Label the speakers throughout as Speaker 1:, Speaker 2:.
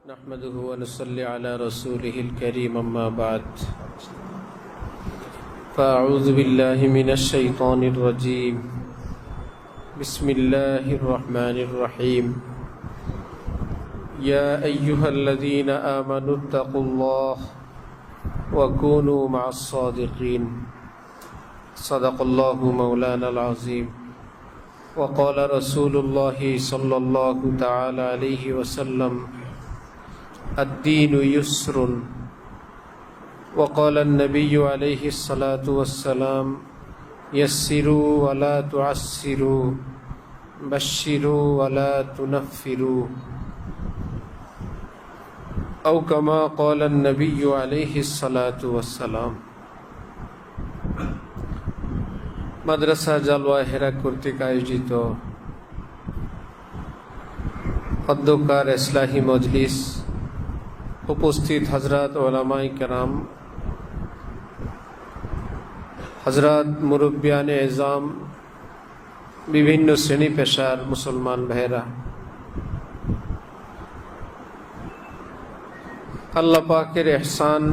Speaker 1: نحمده ونصلي على رسوله الكريم أما بعد فأعوذ بالله من الشيطان الرجيم بسم الله الرحمن الرحيم يا أيها الذين آمنوا اتقوا الله وكونوا مع الصادقين صدق الله مولانا العظيم وقال رسول الله صلى الله تعالى عليه وسلم الدين يسر وقال النبي عليه الصلاة والسلام يسروا ولا تعسروا بشروا ولا تنفروا أو كما قال النبي عليه الصلاة والسلام মাদ্রাসা জালওয়া হেরা কর্তৃক আয়োজিত অধ্যকার ইসলাহি মজলিস, উপস্থিত হজরত ওলামায়ে কেরাম, হজরত মুরব্বিয়ানে এজাম, বিভিন্ন শ্রেণী পেশার মুসলমান ভাইয়েরা, আল্লাহ পাকের ইহসান,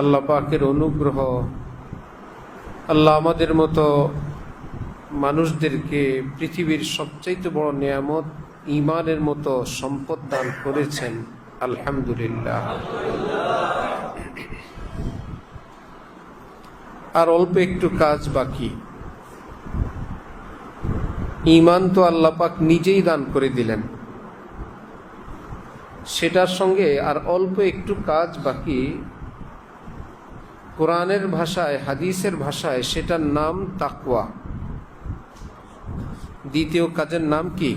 Speaker 1: আল্লাহ পাকের অনুগ্রহ, আল্লাহ আমাদের মতো মানুষদেরকে পৃথিবীর সবচাইতে বড় নিয়ামত ঈমানের মতো সম্পদ দান করেছেন, আলহামদুলিল্লাহ। আর অল্প একটু কাজ বাকি। ঈমান তো আল্লাহ পাক নিজেই দান করে দিলেন, সেটার সঙ্গে আর অল্প একটু কাজ বাকি। কোরআনের ভাষায়, হাদিসের ভাষায় সেটার নাম তাকওয়া। দ্বিতীয় কাজের নাম কি?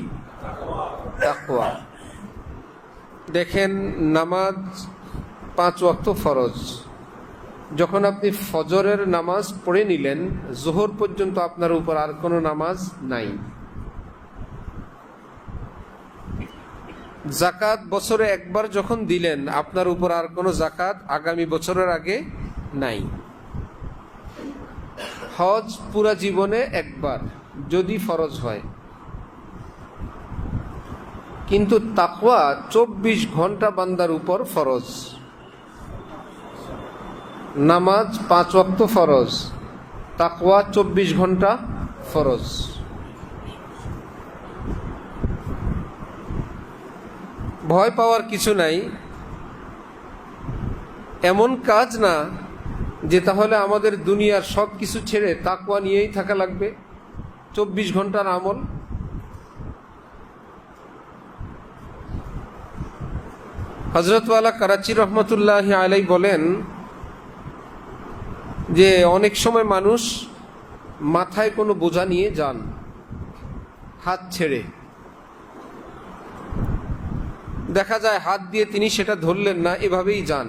Speaker 1: তাকওয়া। দেখেন, নামাজ 5 ওয়াক্ত ফরজ। যখন আপনি ফজরের নামাজ পড়ে নিলেন, জোহর পর্যন্ত আপনার উপর আর কোনো নামাজ নাই। জাকাত বছরে একবার যখন দিলেন, আপনার উপর আর কোনো জাকাত আগামী বছরের আগে নাই। হজ পুরা জীবনে একবার যদি ফরজ হয়, কিন্তু তাকওয়া 24 ঘন্টা বান্দার উপর ফরজ। নামাজ 5 ওয়াক্ত ফরজ, তাকওয়া 24 ঘন্টা ফরজ। ভয় পাওয়ার কিছু নাই। এমন কাজ না যে তাহলে আমাদের দুনিয়ার সব কিছু ছেড়ে তাকওয়া নিয়েই থাকা লাগবে, 24 ঘন্টার আমল। হযরত ওয়ালা করাচি রহমতুল্লাহ আলাই বলেন যে অনেক সময় মানুষ মাথায় কোনো বোঝা নিয়ে যান, হাত ছেড়ে। দেখা যায় হাত দিয়ে তিনি সেটা ধরলেন না, এভাবেই যান।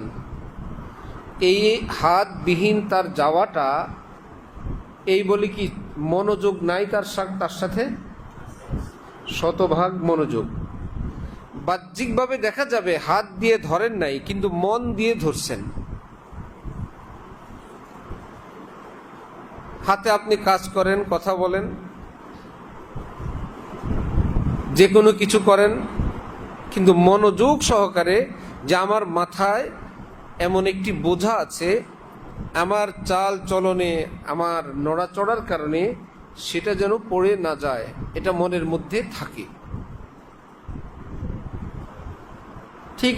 Speaker 1: এই হাতবিহীন তার যাওয়াটা, এই বলে কি মনোযোগ নাই তার সাথে? শতভাগ মনোযোগ। বাহ্যিকভাবে দেখা যাবে হাত দিয়ে ধরেন নাই, কিন্তু মন দিয়ে ধরছেন। হাতে আপনি কাজ করেন, কথা বলেন, যে কোনো কিছু করেন, কিন্তু মনোযোগ সহকারে যে আমার মাথায় এমন একটি বোঝা আছে, আমার চাল চলনে, আমার নড়াচড়ার কারণে সেটা যেন পড়ে না যায়, এটা মনের মধ্যে থাকে। ঠিক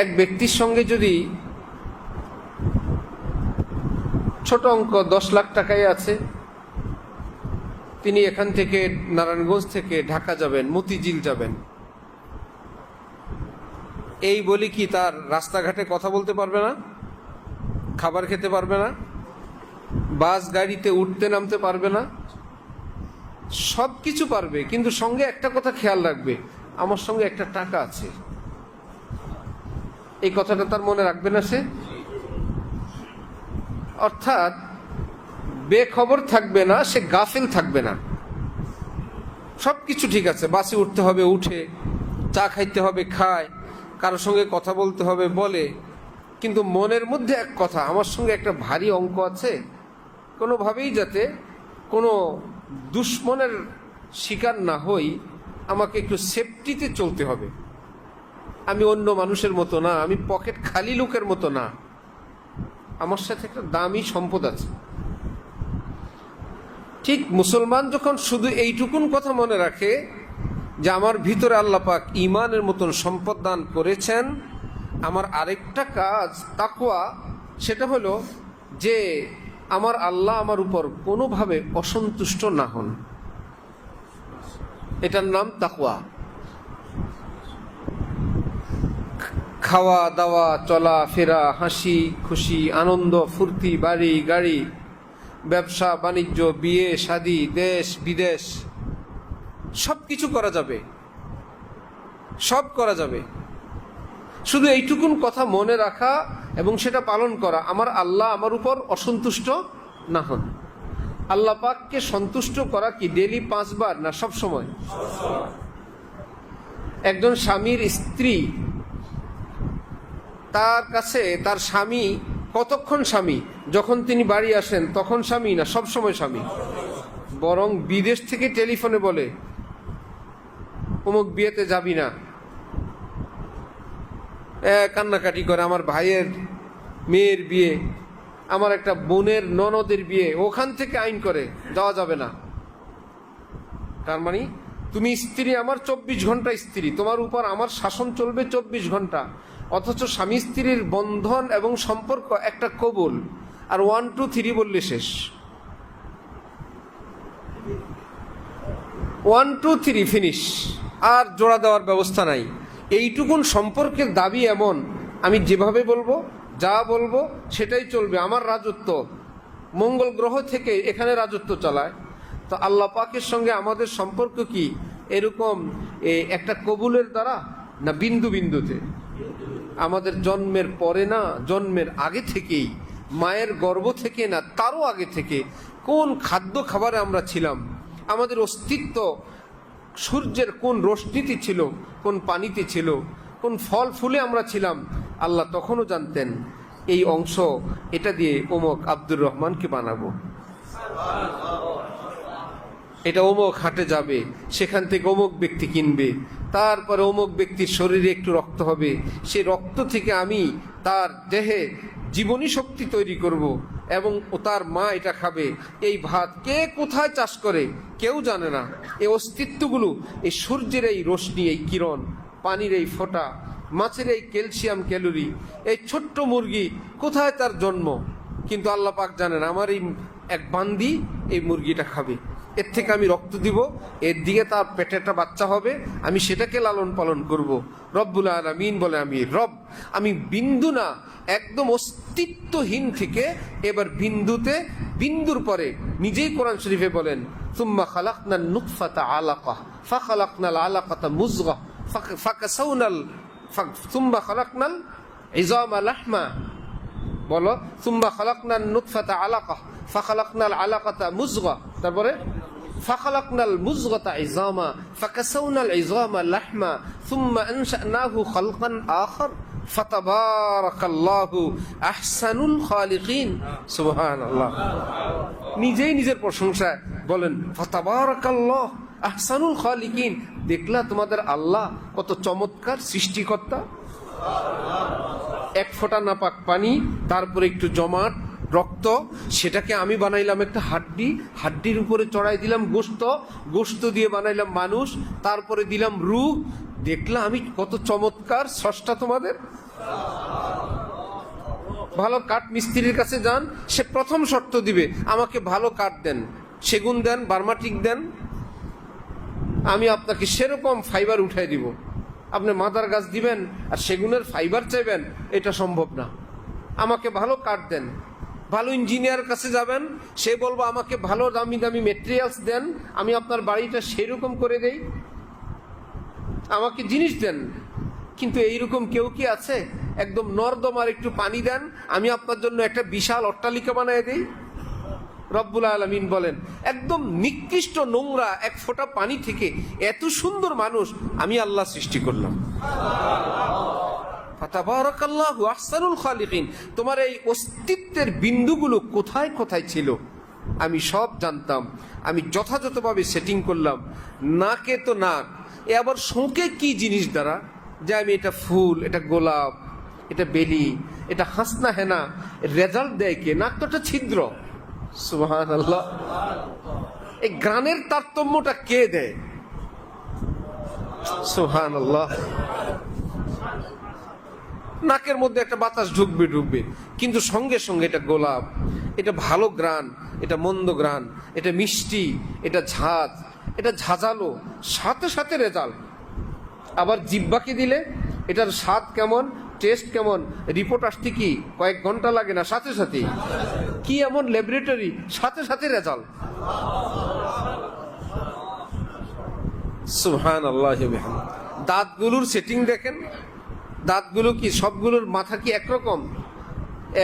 Speaker 1: এক ব্যক্তির সঙ্গে যদি ছোট অঙ্ক 10 লাখ টাকাই আছে, তিনি এখান থেকে নারায়ণগঞ্জ থেকে ঢাকা যাবেন, মতিঝিল যাবেন, এই বলি কি তার রাস্তাঘাটে কথা বলতে পারবে না, খাবার খেতে পারবে না, বাস গাড়িতে উঠতে নামতে পারবে না? সব কিছু পারবে, কিন্তু সঙ্গে একটা কথা খেয়াল রাখবে, আমার সঙ্গে একটা টাকা আছে। এই কথাটা তার মনে রাখবে না সে? অর্থাৎ বেখবর থাকবে না, সে গাফিল থাকবে না। সব কিছু ঠিক আছে, বাসে উঠতে হবে উঠে, চা খাইতে হবে খায়, কারোর সঙ্গে কথা বলতে হবে বলে, কিন্তু মনের মধ্যে এক কথা, আমার সঙ্গে একটা ভারী অঙ্ক আছে, কোনোভাবেই যাতে কোনো দুশ্মনের শিকার না হই, আমাকে একটু সেফটিতে চলতে হবে। আমি অন্য মানুষের মতো না, আমি পকেট খালি লোকের মতো না, আমার সাথে একটা দামি সম্পদ আছে। ঠিক মুসলমান যখন শুধু এইটুকুন কথা মনে রাখে যে আমার ভিতরে আল্লাহ পাক ঈমানের মতন সম্পদ দান করেছেন, আমার আরেকটা কাজ তাকওয়া, সেটা হলো যে আমার আল্লাহ আমার উপর কোনোভাবে অসন্তুষ্ট না হন, এটার নাম তাকওয়া। খাওয়া দাওয়া, চলা ফেরা, হাসি খুশি, আনন্দ ফুর্তি, বাড়ি গাড়ি, ব্যবসা বাণিজ্য, বিয়ে শাদী, দেশ বিদেশ, সব কিছু করা যাবে, সব করা যাবে। শুধু এইটুকুন কথা মনে রাখা এবং সেটা পালন করা, আমার আল্লাহ আমার উপর অসন্তুষ্ট না হন। আল্লাহ পাককে সন্তুষ্ট করা কি ডেলি 5 বার না সব সময়? একজন স্বামীর স্ত্রী, তার কাছে তার স্বামী কতক্ষণ স্বামী? যখন তিনি বাড়ি আসেন তখন স্বামী না সব সময় স্বামী? বরং বিদেশ থেকে টেলিফোনে বলে অমুক বিয়েতে যাবি না, কান্নাকাটি করে, আমার ভাইয়ের মেয়ের বিয়ে, আমার একটা বোনের ননদের বিয়ে, ওখান থেকে আইন করে যাওয়া যাবে না। তার মানে তুমি স্ত্রী আমার, 24 ঘন্টা স্ত্রী, তোমার উপর আমার শাসন চলবে 24 ঘন্টা। অথচ স্বামী স্ত্রীর বন্ধন এবং সম্পর্ক একটা কবুল, আর 1 2 3 বললে শেষ। 1 2 3 ফিনিশ, আর জোড়া দেওয়ার ব্যবস্থা নাই। এইটুকুন সম্পর্কের দাবি এমন, আমি যেভাবে বলবো, যা বলবো সেটাই চলবে, আমার রাজত্ব। মঙ্গল গ্রহ থেকে এখানে রাজত্ব চালায়। তো আল্লাহ পাকের সঙ্গে আমাদের সম্পর্ক কি এরকম একটা কবুলের দ্বারা, না বিন্দু বিন্দুতে? আমাদের জন্মের পরে না, জন্মের আগে থেকেই, মায়ের গর্ভ থেকে না তারও আগে থেকে কোন খাদ্য খাবারে আমরা ছিলাম, আমাদের অস্তিত্ব সূর্যের কোন রশ্মিতে ছিল, কোন পানিতে ছিল, কোন ফল ফুলে আমরা ছিলাম, আল্লাহ তখনও জানতেন এই অংশ এটা দিয়ে অমুক আব্দুর রহমানকে বানাবো, এটা অমুক হাটে যাবে, সেখান থেকে অমুক ব্যক্তি কিনবে, তারপরে অমুক ব্যক্তির শরীরে একটু রক্ত হবে, সেই রক্ত থেকে আমি তার দেহে জীবনী শক্তি তৈরি করব এবং তার মা এটা খাবে। এই ভাত কে কোথায় চাষ করে কেউ জানে না। এই অস্তিত্বগুলো, এই সূর্যের এই রশ্মি, এই কিরণ, পানির এই ফোঁটা, মাছের এই ক্যালসিয়াম ক্যালোরি, এই ছোট্ট মুরগি কোথায় তার জন্ম, কিন্তু আল্লাহ পাক জানেন আমার এই এক বান্দি এই মুরগিটা খাবে, এর থেকে আমি রক্ত দিব, এর দিকে তার পেটে একটা বাচ্চা হবে, আমি সেটাকে লালন পালন করব। রব্বুল আলামিন বলে আমি রব, আমি বিন্দু না, একদম অস্তিত্বহীন থেকে এবার বিন্দুতে, বিন্দুর পরে নিজেই কোরআন শরীফে বলেন সুম্মা খালাকনান নুতফাতা আলাকা ফাখালাকনাল আলাকাতা মুযগা ফাকাসাউনাল সুম্মা খালাকনাল ইযামা লাহমা, বলো সুম্মা খালাকনান নুতফাতা আলাকা ফাখালাকনাল আলাকাতা মুযগা, তারপরে ফাখালাকনাল মুযগাতা ইযামা ফাকাসাউনাল ইযামা লাহমা সুম্মা আনশানাহু খালকান আখার ফাতাবারাকাল্লাহু আহসানুল খালিকিন। সুবহানাল্লাহ। নিজেই নিজের প্রশংসা বলেন ফাতাবারাকাল্লাহ আহসানুল খালিকিন। দেখলা তোমাদের আল্লাহ কত চমৎকার সৃষ্টিকর্তা। এক ফোঁটা নাপাক পানি, তারপরে একটু জমাট রক্ত, সেটাকে আমি বানাইলাম একটা হাড্ডি, হাড্ডির উপরে চড়াই দিলাম গোশত, গোশত দিয়ে বানাইলাম মানুষ, তারপরে দিলাম রূহ। দেখলা আমি কত চমৎকার স্রষ্টা তোমাদের। ভালো কাঠ মিস্ত্রির কাছে যান, সে প্রথম শর্ত দিবে আমাকে ভালো কাঠ দেন, সেগুন দেন, বার্মাটিক দেন, আমি আপনাকে সেরকম ফাইবার উঠাই দিব। আপনি মাদার গাছ দিবেন আর সেগুনের ফাইবার চাইবেন, এটা সম্ভব না। আমাকে ভালো কাঠ দেন। ভালো ইঞ্জিনিয়ার কাছে যাবেন, সে বলবো আমাকে ভালো দামি দামি মেটেরিয়ালস দেন, আমি আপনার বাড়িটা সেরকম করে দেই, আমাকে জিনিস দেন। কিন্তু এইরকম কেউ কি আছে? একদম নর্দমার একটু পানি দেন, আমি আপনার জন্য একটা বিশাল অট্টালিকা বানিয়ে দেই। রব্বুল আলামিন বলেন একদম নিকৃষ্ট নোংরা এক ফোঁটা পানি থেকে এত সুন্দর মানুষ আমি আল্লাহ সৃষ্টি করলাম। ফাতাবারাকাল্লাহু আহসানুল খালিকিন। তোমার এই অস্তিত্বের বিন্দুগুলো কোথায় কোথায় ছিল আমি সব জানতাম, আমি যথাযথভাবে সেটিং করলাম। নাকে তো নাক, এ আবার শোকে কি জিনিস দ্বারা? যে আমি এটা ফুল, এটা গোলাপ, এটা বেলি, এটা হাসনা হেনা, রেজাল্ট দেয় কে? নাক তো একটা ছিদ্র। সুবহানাল্লাহ। এই গানের তারতম্যটা কে দেয়? সুবহানাল্লাহ। নাকের মধ্যে একটা বাতাস ঢুকবে, কিন্তু সঙ্গে সঙ্গে এটা গোলাপ, এটা ভালো গ্রান, এটা মন্দ গ্রান, এটা মিষ্টি, এটা ঝাঁজ, এটা ঝাঁঝালো, সাথে সাথে রেজাল্ট। আবার জিহ্বাকে দিলে এটার স্বাদ কেমন, টেস্ট কেমন, রিপোর্ট আসতে কি কয়েক ঘন্টা লাগে না, সাথে সাথে। কি এমন ল্যাবরেটরি, সাথে সাথে রেজাল্ট। সুবহানাল্লাহ। দাঁতগুলোর সেটিং দেখেন, দাঁতগুলো কি সবগুলোর মাথা কি একরকম?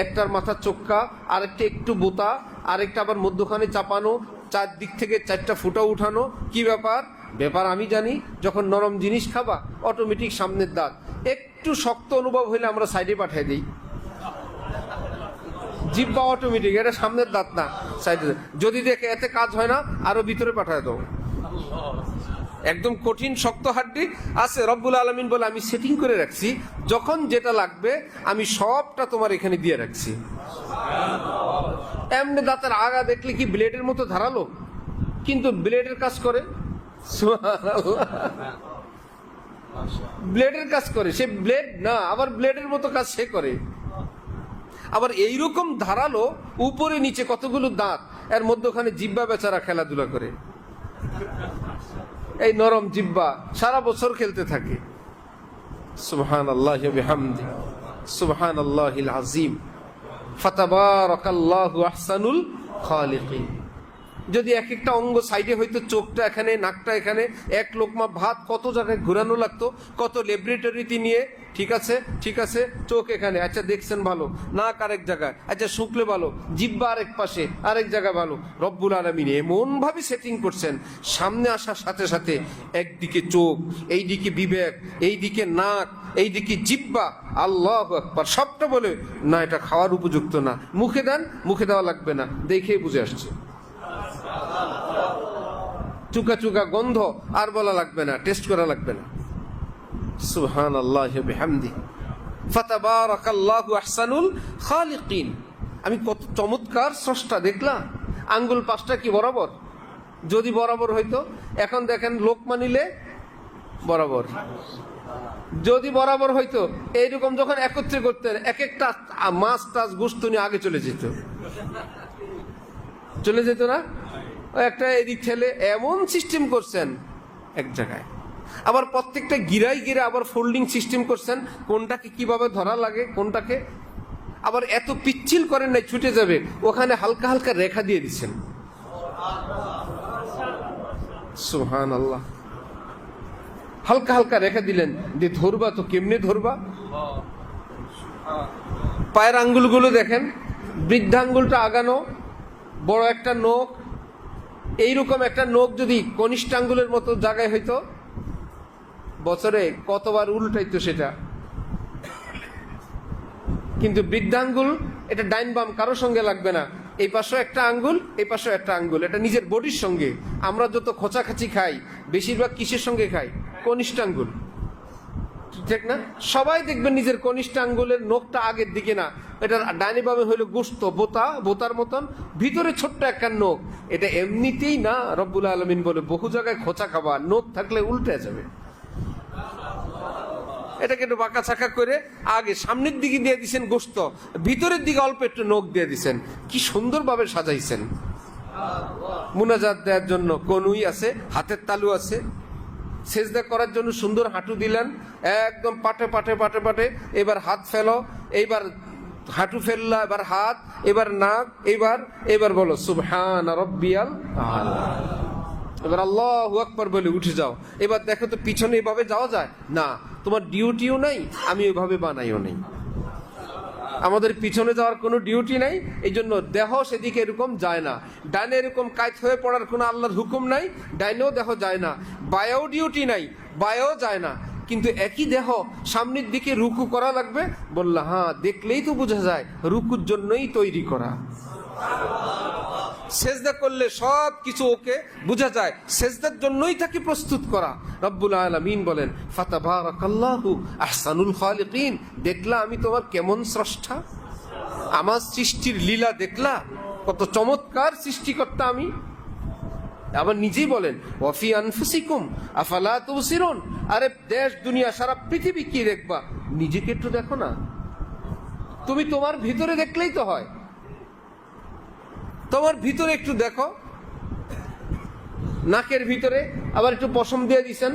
Speaker 1: একটার মাথা চোক্কা, আরেকটা একটু বোতা, আরেকটা আবার মধ্যখানে চাপানো, চারদিক থেকে 4টা ফুটা উঠানো। কি ব্যাপার? ব্যাপার আমি জানি, যখন নরম জিনিস খাবা অটোমেটিক সামনের দাঁত একটু শক্ত অনুভব হইলে আমরা সাইডে পাঠিয়ে দিই। জিহ্বা অটোমেটিক, এটা সামনের দাঁত না, সাইডে। যদি দেখে এতে কাজ হয় না, আরো ভিতরে পাঠায় দাও। একদম কঠিন শক্ত হাড্ডি আছে, রব্বুল আলামিন বলে আমি সেটিং করে রাখছি, যখন যেটা লাগবে আমি সবটা তোমার এখানে দিয়ে রাখছি। এমনি দাঁতের আগা দেখলে কি ব্লেডের মতো ধারালো, কিন্তু ব্লেডের কাজ করে। ব্লেডের কাজ করে, সে ব্লেড না, আবার ব্লেডের মতো কাজ সে করে। আবার এইরকম ধারালো উপরে নিচে কতগুলো দাঁত, এর মধ্যখানে জিহ্বা বেচারা খেলাধুলা করে। এই নরম জিহ্বা সারা বছর খেলতে থাকে। সুবহানাল্লাহি ওয়া বিহামদি, সুবহানাল্লাহিল আযীম, ফাতাবারাকাল্লাহু আহসানুল খালিকিন। যদি এক একটা অঙ্গ সাইডে হইতো, চোখটা এখানে, নাকটা এখানে, এক লোকমা ভাত কত জায়গায় ঘুরানো লাগতো, কত ল্যাবরেটরিতে নিয়ে। ঠিক আছে, ঠিক আছে, চোখ এখানে, আচ্ছা দেখছেন ভালো, নাক আরেক জায়গায়, আচ্ছা শুকলে ভালো, জিহ্বা আরেক পাশে, আরেক জায়গায় ভালো। রব্বুল আলামিন এমন ভাবে সেটিং করছেন, সামনে আসার সাথে সাথে একদিকে চোখ, এইদিকে বিবেক, এইদিকে নাক, এইদিকে জিহ্বা। আল্লাহু আকবার। সবটা বলে না এটা খাওয়ার উপযুক্ত না, মুখে দেন, মুখে দেওয়া লাগবে না, দেখেই বুঝে আসছে। চুকা চুকা গন্ধ আর বলা লাগবে না, টেস্ট করা লাগবে না। সুবহানাল্লাহি ওয়া বিহামদিহি, ফাতাবারাকাল্লাহু আহসানুল খালিকিন। আমি কত চমৎকার স্রষ্টা দেখলাম। আঙ্গুল 5টা কি বরাবর? যদি বরাবর হইতো, এখন দেখেন লোকমা নিলে বরাবর। যদি বরাবর হইতো, এইরকম যখন একত্রে করতেন, এক একটা মাছ টাছ গোশত নিয়ে আগে চলে যেত, চলে যেত না? একটা এদিক ঠেলে এমন সিস্টেম করছেন এক জায়গায়। আবার প্রত্যেকটা গিরাই গিরা আবার ফোল্ডিং সিস্টেম করছেন, কোনটাকে কিভাবে ধরা লাগে কোনটাকে। আবার এত পিচ্ছিল করেন নাই ছুটে যাবে, ওখানে হালকা হালকা রেখা দিয়ে দিচ্ছেন। সুবহানাল্লাহ। হালকা হালকা রেখা দিলেন, যে ধরবা তো কেমনে ধরবা। পায়ের আঙ্গুলগুলো দেখেন, বৃদ্ধাঙ্গুলটা আগানো, বড় একটা নখ, এইরকম একটা নখ যদি কনিষ্ঠ আঙ্গুলের মতো জায়গায় হইতো, বছরে কতবার উল্টাইতো সেটা। কিন্তু বৃদ্ধাঙ্গুল এটা ডাইন বাম কারোর সঙ্গে লাগবে না, এই পাশেও একটা আঙ্গুল, এই পাশেও একটা আঙ্গুল, এটা নিজের বডির সঙ্গে। আমরা যত খোঁচাখাচি খাই বেশিরভাগ কিসের সঙ্গে খাই? কনিষ্ঠ আঙ্গুল, ঠিক না? সবাই দেখবেন নিজের কনিষ্ঠ আঙ্গুলের নখটা আগের দিকে না, এটা ডাইনে বামে হইলো গোশত, বোতার মতন, ভিতরে ছোট্ট একটা নখ। এটা এমনিতেই না, রব্বুল আলামিন বলে বহু জায়গায় খোঁচা খাবা, নখ থাকলে উল্টে যাবে। এটাকে একটু বাঁকা চাকা করে আগে সামনের দিকে দিয়ে দিচ্ছেন গোশত, ভিতরের দিকে অল্প একটু নখ দিয়ে দিচ্ছেন। কি সুন্দরভাবে সাজাইছেন। মুনাজাত দেওয়ার জন্য কনুই আছে, হাতের তালু আছে, সেজদা করার জন্য সুন্দর হাঁটু দিলেন, একদম পাটে পাটে পাটে পাটে। এবার হাত ফেলো, এইবার হাঁটু ফেললা, এবার হাত, এবার নাক, এবার বলো সুবহান রাব্বিয়াল আ'লা। এবার আল্লাহু আকবার বলে উঠে যাও। এবার দেখো তো পিছনে এভাবে যাওয়া যায় না, তোমার ডিউটিও নাই, আমি ওইভাবে বানাইও নেই। আমাদের পিছনে যাওয়ার কোনো ডিউটি নাই, এই জন্য দেহ সেদিকে এরকম যায় না। ডাইনে এরকম কায়ত হয়ে পড়ার কোনো আল্লাহর হুকুম নাই, ডাইনেও দেহ যায় না। বায়েও ডিউটি নাই, বায়েও যায় না। কিন্তু একই দেহ সামনের দিকে রুকু করা লাগবে, বললা হ্যাঁ, দেখলেই তো বোঝা যায় রুকুর জন্যই তৈরি করা। সেজদা করলে সব কিছু ওকে বোঝা যায়, সেজদার জন্যই তাকে প্রস্তুত করা। রব্বুল আলামিন বলেন ফাতাবারাকাল্লাহু আহসানুল খালিকিন, দেখলা আমি তোমার কেমন স্রষ্টা, আমার সৃষ্টির লীলা দেখলা, কত চমৎকার সৃষ্টিকর্তা আমি। আবার নিজেই বলেন ওয়াফি আনফুসিকুম আফালা তুবসিরুন, আরে দেশ দুনিয়া সারা পৃথিবী কি দেখবা, নিজেকে একটু দেখো না। তুমি তোমার ভিতরে দেখলেই তো হয়, তোমার ভিতরে একটু দেখো। নাকের ভিতরে আবার একটু পশম দিয়ে দিছেন,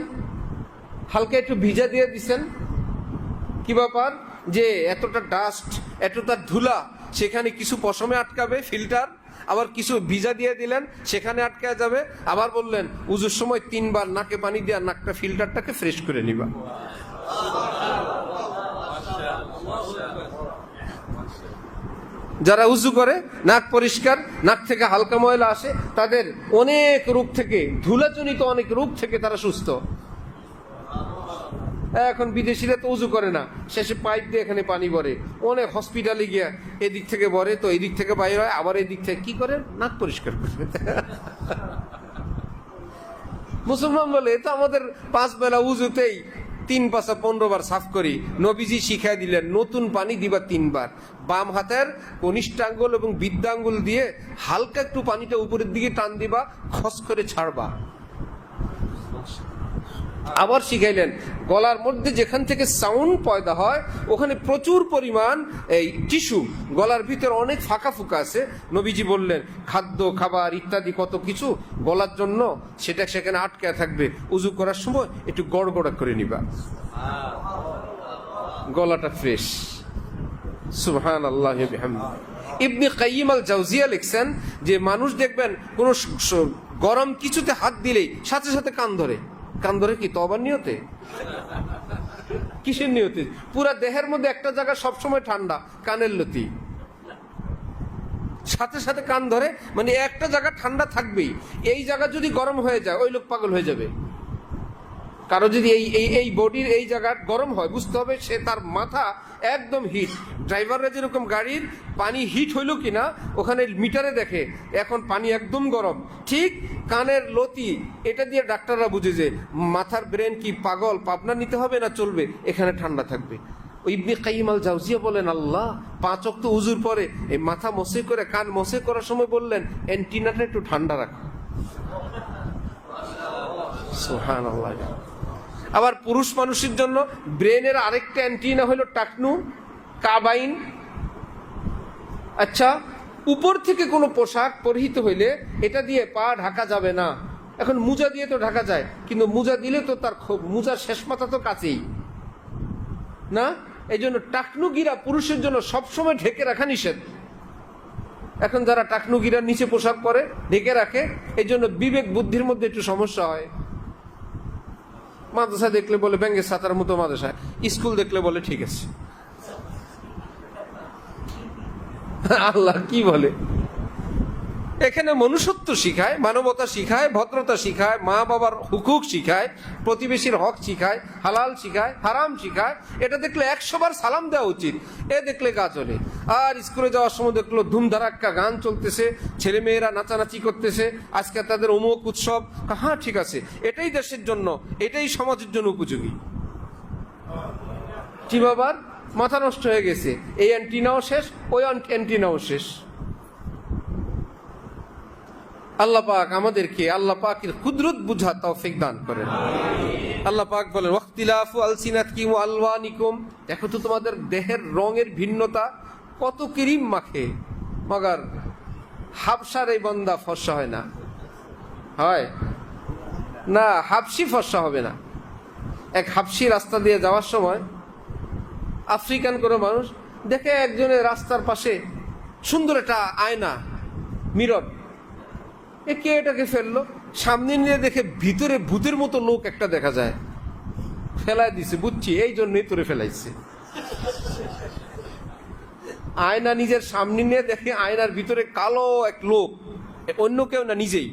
Speaker 1: হালকা একটু ভিজা দিয়ে দিছেন, কি ব্যাপার যে এতটা ডাস্ট এতটা ধুলা, সেখানে কিছু পশমে আটকাবে ফিল্টার, আবার কিছু ভিজা দিয়ে দিলেন সেখানে আটকা যাবে। আবার বললেন উজুর সময় 3 বার নাকে পানি দিয়ে নাকটা ফিল্টারটাকে ফ্রেশ করে নিবা। যারা উজু করে নাক পরিষ্কার, নাক থেকে হালকা ময়লা আসে, তাদের অনেক রোগ থেকে, ধুলাজনিত অনেক রোগ থেকে তারা সুস্থ। এখন বিদেশিরা তো উজু করে না, শেষে পাইপ দিয়ে এখানে পানি ভরে, অনেক হসপিটালে গিয়া এদিক থেকে ভরে তো এদিক থেকে বাইরে হয়, আবার এদিক থেকে কি করে নাক পরিষ্কার করবে। মুসলমান বলে তো আমাদের 5 বেলা উজুতেই 3 পাশা 15 বার সাফ করি। নবীজি শিখাই দিলেন নতুন পানি দিবা 3 বার, বাম হাতের কনিষ্ঠাঙ্গুল এবং বৃদ্ধাঙ্গুল দিয়ে হালকা একটু পানিটা উপরের দিকে টান দিবা, খস করে ছাড়বা। আবার শিখাইলেন গলার মধ্যে যেখান থেকে সাউন্ড পয়দা হয় ওখানে প্রচুর পরিমাণ এই টিস্যু, গলার ভিতরে অনেক ফাঁকা ফুকা আছে। নবীজি বললেন খাদ্য খাবার ইত্যাদি কত কিছু গলার জন্য, সেটা সেখানে আটকে থাকবে, উজু করার সময় একটু গড়গড়া করে নিবা, গলাটা ফ্রেশ। সুবহানাল্লাহি ওয়া বিহামদিহি। ইবনে কাইয়িম আল জাওজিয়া লিখছেন যে মানুষ দেখবেন কোন গরম কিছুতে হাত দিলেই সাথে সাথে কান ধরে। কান ধরে কি তওবার নিয়তে? কিসের নিয়তে? পুরা দেহের মধ্যে একটা জায়গা সবসময় ঠান্ডা, কানের লতি, সাথে সাথে কান ধরে, মানে একটা জায়গা ঠান্ডা থাকবেই। এই জায়গা যদি গরম হয়ে যায় ওই লোক পাগল হয়ে যাবে। কারো যদি এই বডির এই জায়গা গরম হয় বুঝতে হবে সে, তার মাথা একদম হিট। ড্রাইভাররা যেরকম গাড়ির পানি হিট হইলো কিনা ওখানে মিটারে দেখে এখন পানি একদম গরম, ঠিক কানের লতি এটা দিয়ে ডাক্তাররা বুঝে যে মাথার ব্রেন কি পাগল, পাবনা নিতে হবে না চলবে, এখানে ঠান্ডা থাকবে। ইবনে কাইয়িম আল জাওজিয়া বলেন আল্লাহ 5 ওয়াক্ত উজুর পরে এই মাথা মসে করে কান মসে করার সময় বললেন অ্যান্টিনাটা একটু ঠান্ডা রাখো। সুবহানাল্লাহ। আবার পুরুষ মানুষের জন্য ব্রেনের আরেকটা অ্যান্টিনা হলো টাকনু, কাবাইন। আচ্ছা, উপর থেকে কোনো পোশাক পরিহিত হইলে এটা দিয়ে পা ঢাকা যাবে না। এখন মুজা দিয়ে তো ঢাকা যায়, কিন্তু মুজা দিলে তো তার মুজার শেষ মাথা তো কাছেই না, এই জন্য টাকনু গিরা পুরুষের জন্য সবসময় ঢেকে রাখা নিষেধ। এখন যারা টাকনু গিরার নিচে পোশাক পরে ঢেকে রাখে, এই জন্য বিবেক বুদ্ধির মধ্যে একটু সমস্যা হয়। মাদ্রাসা দেখলে বলে ব্যাঙ্গের ছাতার মতো মাদ্রাসায়, স্কুল দেখলে বলে ঠিক আছে। আল্লাহ কি বলে এখানে? মনুষ্যত্ব শিখায়, মানবতা শিখায়, ভদ্রতা শিখায়, মা বাবার হুকুক শিখায়, প্রতিবেশীর হক শিখায়, হালাল শিখায়, হারাম শিখায়। এটা দেখলে 100 বার সালাম দেওয়া উচিত, এ দেখলে গা চলে। আর স্কুলে যাওয়ার সময় দেখলো ধুমধারাক্কা গান চলতেছে, ছেলে মেয়েরা নাচানাচি করতেছে, আজকে তাদের অমুক উৎসব। হ্যাঁ ঠিক আছে, এটাই দেশের জন্য, এটাই সমাজের জন্য উপযোগী। কি বাবার মাথা নষ্ট হয়ে গেছে, এই অ্যান্টিনাও শেষ, ওই অ্যান্টিনাও শেষ। আল্লাহ পাক আমাদেরকে আল্লাহ পাকের কুদরত বুঝা তৌফিক দান করেন। আল্লাহ পাক বলেন ওয়াখতিলাফু আলসিনাতিকুম ওয়া আলওয়ানিকুম, দেখো তো তোমাদের দেহের রঙের ভিন্নতা, কত ক্রিম মাখে, মগর হাবশার এই বান্দা ফর্সা হয় না, হয় না, হাবশি ফর্সা হবে না। এক হাবশি রাস্তা দিয়ে যাওয়ার সময় আফ্রিকান কোনো মানুষ দেখে একজনের রাস্তার পাশে সুন্দর একটা আয়না, মিরর, এ কে এটাকে ফেললো? সামনে নিয়ে দেখে ভিতরে ভূতের মতো লোক একটা দেখা যায়, ফেলাই দিছে, বুঝছি এই জন্যই তোরে ফেলাইছে। আয়না নিজের সামনে নিয়ে দেখে আয়নার ভিতরে কালো এক লোক, অন্য কেউ না, নিজেই।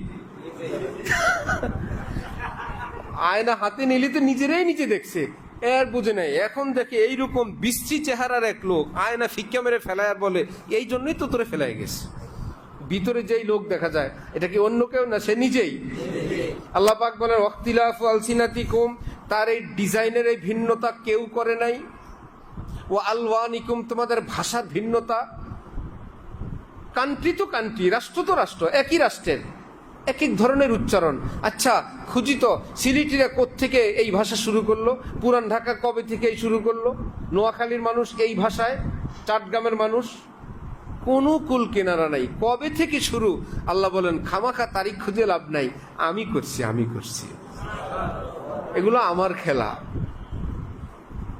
Speaker 1: আয়না হাতে নিলে তো নিজেরাই নিজে দেখছে, এর বুঝে নাই। এখন দেখে এইরকম বিশ্রী চেহারার এক লোক আয়না ফিক্কা মেরে ফেলায় আর বলে এই জন্যই তো তোরে ফেলাই গেছে। ভিতরে যেই লোক দেখা যায় এটা কি অন্য কেউ না, সে নিজেই। আল্লাহ পাক বলেন ওয়াখতিলাফু আলসিনাতিকুম, তার এই ডিজাইনের এই ভিন্নতা কেউ করে নাই। ও আলওয়ানিকুম, তোমাদের ভাষার ভিন্নতা। কান্ট্রি তো কান্ট্রি, রাষ্ট্র তো রাষ্ট্র, একই রাষ্ট্রের এক এক ধরনের উচ্চারণ। আচ্ছা খুঁজি তো, সিলেটিরা কোত্থেকে এই ভাষা শুরু করলো? পুরান ঢাকা কবে থেকে এই শুরু করলো? নোয়াখালীর মানুষ এই ভাষায়, চট্টগ্রামের মানুষ, কোনো কুল কেনারা নাই। কবে থেকে শুরু? আল্লাহ বলেন খামাখা তারিখ খুঁজে লাভ নাই, আমি করছি, এগুলো আমার খেলা।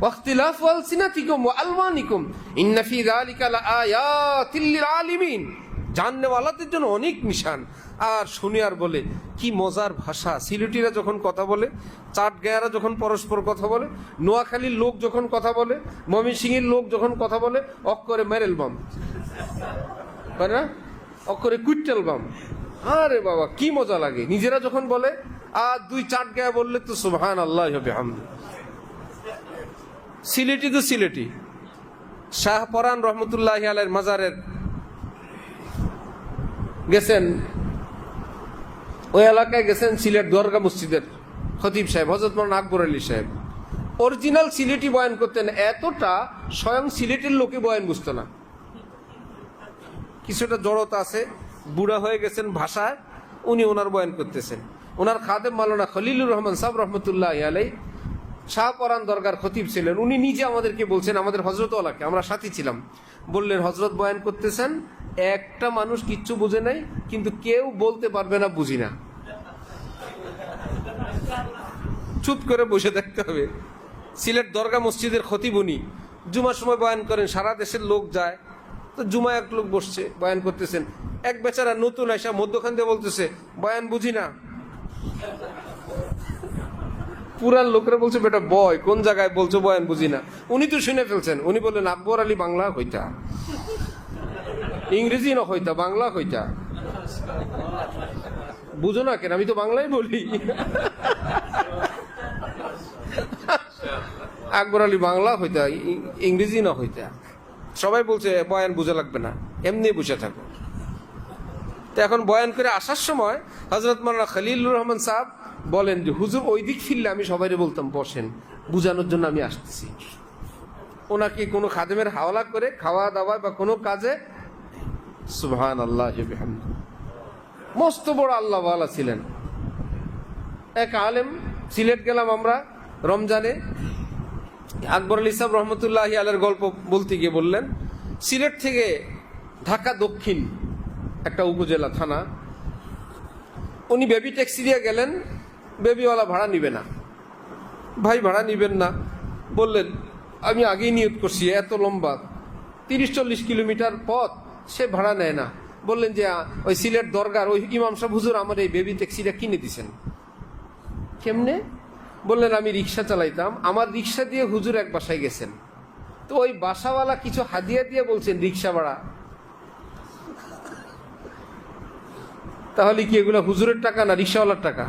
Speaker 1: ওয়াখতিলাফু আলসিনাতিকুম ওয়া আলওয়ানিকুম ইন্না ফি যালিকা লাআয়াতিল লিল আলিমিন, জাননেওয়ালাদের জন্য অনেক নিশান। আর শুনে আর বলে কি মজার ভাষা। সিলেটিরা যখন কথা বলে, চাটগাঁয়ারা যখন পরস্পর কথা বলে, নোয়াখালীর লোক যখন কথা বলে, ময়মনসিংহের লোক যখন কথা বলে, অক্ষরে মেরেল বাম হয় না, অক্ষরে কুইটাল বাম। আরে বাবা কি মজা লাগে নিজেরা যখন বলে। আর দুই চাটগাঁয়া বললে তো সুবহানাল্লাহ হবে হামদ। সিলেটি তো সিলেটি। শাহ পরান রহমতুল্লাহি আলাইহির মাজারের গেছেন, ওই এলাকায় গেছেন সিলেট দরগা মসজিদের খতিব সাহেব হযরত মাওলানা আকবর আলী সাহেব। অরিজিনাল সিলেটি বয়ান করতেন, এতটা স্বয়ং সিলেটের লোকে বয়ান বুঝতো না। কিছুটা জড়তা আছে, বুড়া হয়ে গেছেন ভাষায়, উনি ওনার বয়ান করতেছেন। ওনার খাদেম মাওলানা খলিলুর রহমান সাহেব রহমতুল্লাহি আলাইহি শাহপরান দরগার খতিব ছিলেন। উনি নিজে আমাদেরকে বলছেন, আমাদের হযরত ওয়ালাকে, আমরা সাথী ছিলাম, বললেন হযরত বয়ান করতেছেন, একটা মানুষ কিচ্ছু বুঝে নাই, কিন্তু কেউ বলতে পারবে না বুঝি না, চুপ করে বসে থাকতে হবে। সিলেট দরগা মসজিদের খতিব উনি, জুমার সময় বয়ান করেন, সারা দেশের লোক যায়, তো জুমায় এক লোক বসছে বয়ান করতেছেন, এক বেচারা নতুন আইসা মধ্যখান দিয়ে বলতেছে বয়ান বুঝি না। পুরান লোকরা বলছে বেটা বয়, কোন জায়গায় বলছো বয়ান বুঝি না। উনি তো শুনে ফেলছেন, উনি বললেন আকবর আলী বাংলা হইতা, ইংরেজি না হইতা, বাংলা হইতা। বুঝো না কেন, আমি তো বাংলাই বলি। আকবর আলী বাংলা হইতা, ইংরেজি না হইতা। সবাই বলছে বয়ান বুঝা লাগবে না, এমনি বসে থাকো। তো এখন বয়ান করে আসার সময় হযরত মাওলানা খলিলুর রহমান সাহেব বলেন যে হুজুর ওই দিক ফিরলে আমি সবাইকে বলতাম বসেন, বুঝানোর জন্য আমি আসতেছি। ওনাকে কোনো খাদেমের হাওলা করে খাওয়া দাওয়া বা কোনো কাজে, সুবহানাল্লাহ বিহামদি, মস্ত বড় আল্লাহ ওয়ালা ছিলেন। এক আলেম, সিলেট গেলাম আমরা রমজানে, আকবর আলী সাহেব রহমতুল্লাহি আলাইহির গল্প বলতে গিয়ে বললেন সিলেট থেকে ঢাকা দক্ষিণ একটা উপজেলা থানা, উনি বেবি ট্যাক্সি দিয়ে গেলেন, বেবিওয়ালা ভাড়া নিবে না। ভাই ভাড়া নিবেন না বললেন, আমি আগেই নিয়ত করছি, এত লম্বা 30-40 কিলোমিটার পথ, সে ভাড়া নেয় না। বললেন যে ওই সিলেট দরগার ওই ইমাম সাহেব হুজুর আমার এই বেবি ট্যাক্সিটা কিনে দিছেন। কেমনে? বললেন আমি রিক্সা চালাইতাম, আমার রিক্সা দিয়ে হুজুর এক বাসায় গেছেন, তো ওই বাসাওয়ালা কিছু হাদিয়া দিয়ে বলছেন রিক্সা ভাড়া। তাহলে কি এগুলো হুজুরের টাকা না রিক্সাওয়ালার টাকা?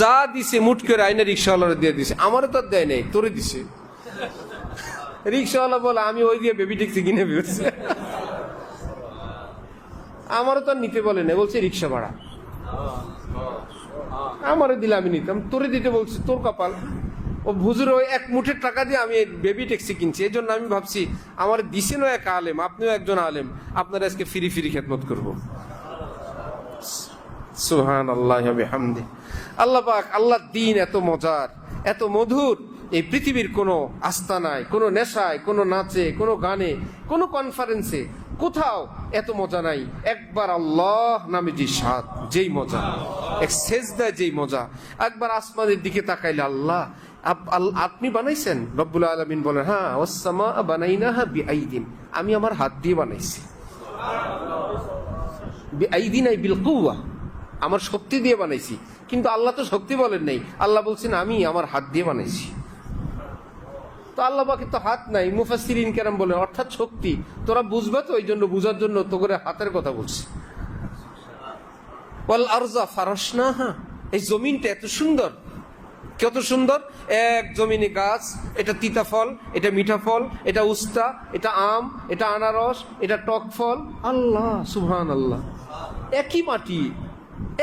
Speaker 1: যা দিছে মুট করে আইনে রিক্সাওয়ালারা দিয়ে দিছে, আমারও তো দেয় নাই, তোরে দিছে। রিক্সাওয়ালা বলে আমি ওই দিয়ে বেবি ট্যাক্সি কিনে ফেলছি, আমারও তো নিতে বলে না, বলছে রিক্সা ভাড়া। আমারও দিলে আমি নিতাম, তোরে দিতে বলছি, তোর কপাল। ও হুজুর ওই এক মুঠের টাকা দিয়ে আমি বেবি ট্যাক্সি কিনছি, এই জন্য আমি ভাবছি আমার দিছেনও এক আলেম, আপনিও একজন আলেম, আপনারা আজকে ফিরি ফিরি খেদমত করবো। সুবহানাল্লাহ বিহামদি। আল্লাহ পাক, আল্লাহ দিন এত মজার, এত মধুর, এই পৃথিবীর কোনো আস্তানায়, কোনো নেশায়, কোনো নাচে, কোনো গানে, কোনো কনফারেন্সে কোথাও এত মজা নাই। একবার আল্লাহ নামে যে স্বাদ, যেই মজা, এক সেজদায় যেই মজা, একবার আসমানের দিকে তাকাইলে আল্লাহ আপনি বানাইছেন। রব্বুল আলামিন বলেন হ্যাঁ, ওয়াসসামা বানাইনাহা বিআইদিন, আমি আমার হাত দিয়ে বানাইছি। বিআইদিন আই বিল কুওয়া, আমার শক্তি দিয়ে বানাইছি। কিন্তু আল্লাহ তো শক্তি বলেন নাই, আল্লাহ বলছেন আমি আমার হাত দিয়ে বানাইছি। তো আল্লাহ পাকের তো হাত নাই, মুফাসসিরিন কেরাম বলেন অর্থাৎ শক্তি। তোরা বুঝবে তো, ওই জন্য বুঝার জন্য তো করে হাতের কথা বলছে। ওয়াল আরযা ফারাশনাহা, এই জমিনটা এত সুন্দর, কত সুন্দর এক জমিনে গাছ, এটা তিতা ফল, এটা মিঠা ফল, এটা উস্তা, এটা আম, এটা আনারস, এটা টক ফল। আল্লাহ সুবহান আল্লাহ, একই মাটি,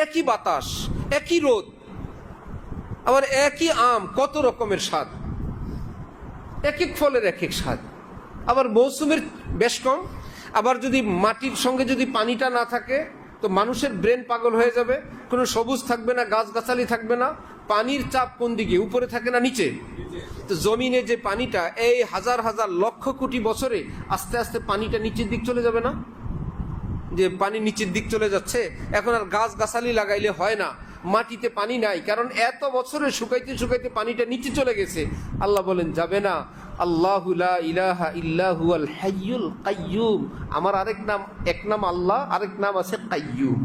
Speaker 1: একই বাতাস, একই রোদ, আবার একই আম, কত রকমের স্বাদ, এক এক ফলের এক এক স্বাদ। আবার মৌসুমের বেশ কম। আবার যদি মাটির সঙ্গে যদি পানিটা না থাকে তো মানুষের ব্রেন পাগল হয়ে যাবে, কোনো সবুজ থাকবে না, গাছগাছালি থাকবে না। পানির চাপ কোন দিকে, উপরে থাকে না নিচে? তো জমিনে যে পানিটা এই হাজার হাজার লক্ষ কোটি বছরে আস্তে আস্তে পানিটা নিচের দিক চলে যাবে না? যে পানি নিচের দিক চলে যাচ্ছে, এখন আর গাছগাছালি লাগাইলে হয় না, মাটিতে পানি নাই, কারণ এত বছরে শুকাইতে শুকাইতে পানিটা নিচে চলে গেছে। আল্লাহ বলেন যাবে না। আল্লাহু লা ইলাহা ইল্লা হুয়াল হাইয়ুল কাইয়্যুম, আমার আরেক নাম, এক নাম আল্লাহ, আরেক নাম আছে কাইয়্যুম।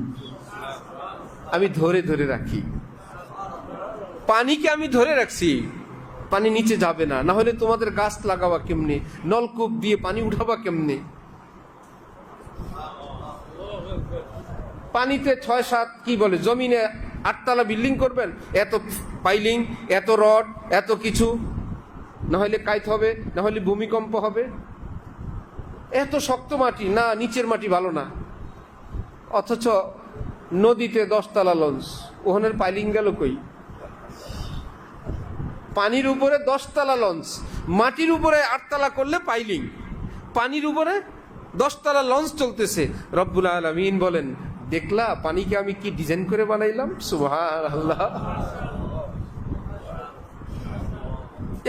Speaker 1: আমি ধরে ধরে রাখি, পানিকে আমি ধরে রাখছি, পানি নিচে যাবে না। না হলে তোমাদের গাছ লাগাবা কেমনে, নলকূপ দিয়ে পানি উঠাবা কেমনে? পানিতে 6-7 কি বলে, জমিনে 8 তলা বিল্ডিং করবেন, এত পাইলিং, এত রড, এত কিছু, না হলে কাইত হবে, না হলে ভূমিকম্প হবে। এত শক্ত মাটি না, নিচের মাটি ভালো না। অথচ নদীতে 10 তলা লঞ্চ, ওখানের পাইলিং গেল কই? পানির উপরে 10 তলা লঞ্চ, মাটির উপরে 8 তলা করলে পাইলিং, পানির উপরে 10 তলা লঞ্চ চলতেছে। রব্বুল আলামিন বলেন, দেখলা পানিকে আমি কি ডিজাইন করে বানাইলাম? সুবহানাল্লাহ।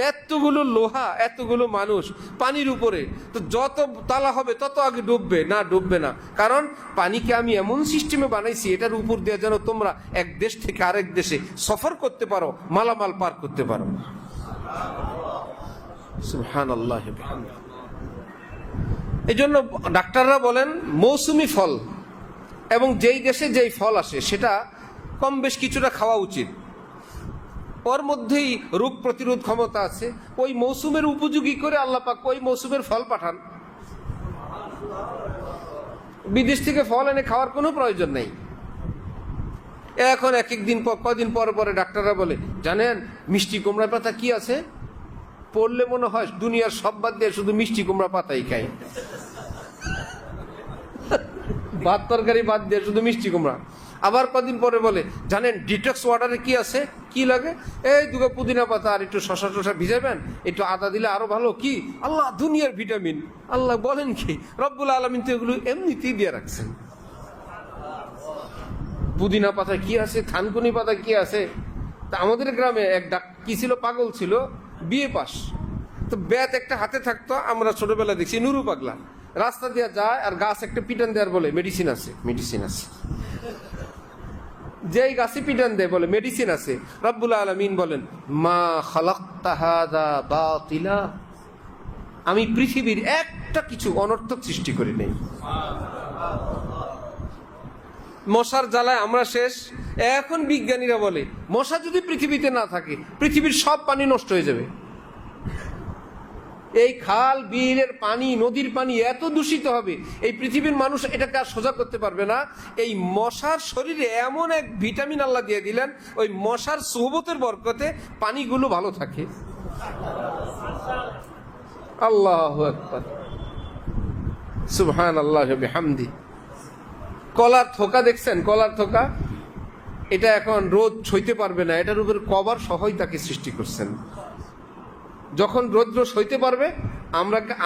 Speaker 1: এতগুলো লোহা, এতগুলো মানুষ পানির উপরে, তো যত তালা হবে তত আগে ডুববে না? ডুববে না, কারণ পানিকে আমি এমন সিস্টেমে বানাইছি এটার উপর দিয়ে যেন তোমরা এক দেশ থেকে আরেক দেশে সফর করতে পারো, মালামাল পার করতে পারো। সুবহানাল্লাহ। এই জন্য ডাক্তাররা বলেন মৌসুমি ফল এবং যেই দেশে যেই ফল আসে সেটা কম বেশ কিছুটা খাওয়া উচিত। ওর মধ্যেই রোগ প্রতিরোধ ক্ষমতা আছে। ওই মৌসুমের উপযোগী করে আল্লাহ পাক ওই মৌসুমের ফল পাঠান। বিদেশ থেকে ফল এনে খাওয়ার কোনো প্রয়োজন নেই। এখন এক এক দিন পর, কদিন পরে পরে ডাক্তাররা বলে, জানেন মিষ্টি কুমড়া পাতা কি আছে? পড়লে মনে হয় দুনিয়ার সব বাদ দিয়ে শুধু মিষ্টি কুমড়া পাতাই খায়, ভাত তরকারি বাদ দিয়ে শুধু মিষ্টি কুমড়া। আবার কদিন পরে বলে, জানেন ডিটক্স ওয়াটারে কি আছে? কি লাগে? এই দুটো পুদিনা পাতা আর একটু শশা টশা ভিজাবেন, একটু আদা দিলে আরো ভালো। কি? আল্লাহ দুনিয়ার ভিটামিন। আল্লাহ বলেন কি, রব্বুল আলামিন তো এগুলো এমনিতেই দিয়ে রাখছেন। পুদিনা পাতা কি আছে, থানকুনি পাতা কি আছে? তা আমাদের গ্রামে এক কি ছিল, পাগল ছিল, বিয়ে পাস, তো ব্যাত একটা হাতে থাকতো, আমরা ছোটবেলা দেখছি, নুরু পাগলা রাস্তা দিয়ে যায় আর গাছ একটা পিটান দেওয়ার বলে মেডিসিন আছে, মেডিসিন আছে। যেই গাছে পিটান দেয় বলে মেডিসিন আছে। রব্বুল আলামিন বলেন, মা খালাকতা হাযা বাতিলা, আমি পৃথিবীর একটা কিছু অনর্থক সৃষ্টি করি নাই। মশার জ্বালায় আমরা শেষ। এখন বিজ্ঞানীরা বলে মশা যদি পৃথিবীতে না থাকে পৃথিবীর সব পানি নষ্ট হয়ে যাবে। এই খাল বিলের পানি, নদীর পানি এত দূষিত হবে, এই পৃথিবীর মানুষ এটাকে আর সোজা করতে পারবে না। এই মশার শরীরে এমন এক ভিটামিন আল্লাহ দিয়ে দিলেন, ওই মশার সুহবতের বরকতে পানিগুলো ভালো থাকে। আল্লাহু আকবার, সুবহানাল্লাহ ওয়া বিহামদি। কলার থোকা দেখছেন? কলার থোকা, এটা এখন রোদ সইতে পারবে না, এটার উপর কভার সহই তাকে সৃষ্টি করছেন। যখন রৌদ্র সইতে পারবে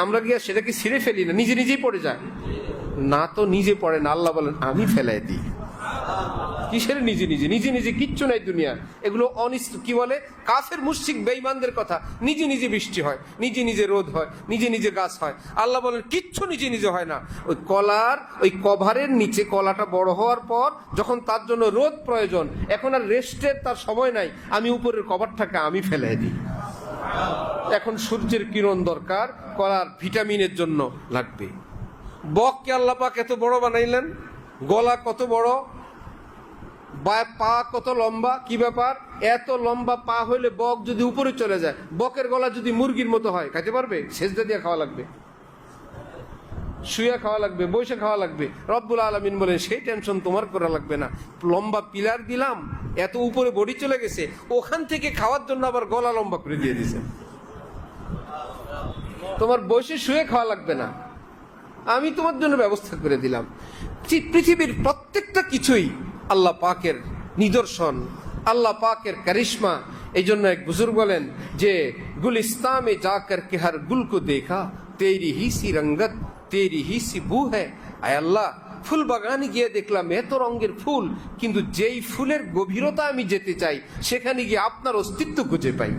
Speaker 1: আমরা গিয়ে সেটাকে ছিঁড়ে ফেলি না, নিজে নিজেই পড়ে যায় না? তো নিজে পড়ে না, আল্লাহ বলেন আমি ফেলাই দিই। কিসের নিজে নিজে? নিজে নিজে কিচ্ছু নাই দুনিয়া। এগুলো কি বলে, কাফের মুশরিক বেঈমানদের কথা। নিজে নিজে বৃষ্টি হয়, নিজে নিজে রোদ হয়, নিজে নিজে গাছ হয়। আল্লাহ বলেন কিচ্ছু নিজে নিজে হয় না। ওই কলার ওই কভারের নিচে কলাটা বড় হওয়ার পর যখন তার জন্য রোদ প্রয়োজন, এখন আর রেস্টের তার সময় নাই, আমি উপরের কভারটাকে আমি ফেলাই দিই। এখন সূর্যের কিরণ দরকার, কলার ভিটামিনের জন্য লাগবে। বককে আল্লাহ পাক এত বড় বানাইলেন, গলা কত বড়, পা কত লম্বা, কি ব্যাপার? এত লম্বা পা হইলে বক যদি উপরে চলে যায়, বকের গলা যদি মুরগির মতো হয়, খাইতে পারবে? সেজদা দিয়ে খাওয়া লাগবে। শুয়ে খাওয়া লাগবে, বসে খাওয়া লাগবে। রব্বুল আলামিন বলেন সেই টেনশন তোমার করা লাগবে না। লম্বা পিলার দিলাম, এত উপরে বডি চলে গেছে, ওখান থেকে খাওয়ার জন্য আবার গলা লম্বা করে দিয়ে দিছে। তোমার বসে শুয়ে খাওয়া লাগবে না, আমি তোমার জন্য ব্যবস্থা করে দিলাম। পৃথিবীর প্রত্যেকটা কিছুই আল্লাহ পাকের নিদর্শন, আল্লাহ পাকের কারিশমা। এই জন্য এক বুজুর্গ বলেন যে গুলিস্তান মে যাকর কে হর গুল কো দেখা তেরি he she রঙ্গত Teri he she বু হ্যায়। আয় আল্লাহ, ফুল বাগানে গিয়ে দেখলাম এত রঙের ফুল, কিন্তু যেই ফুলের গভীরতা আমি যেতে চাই সেখানে গিয়ে আপনার অস্তিত্ব খুঁজে পাই।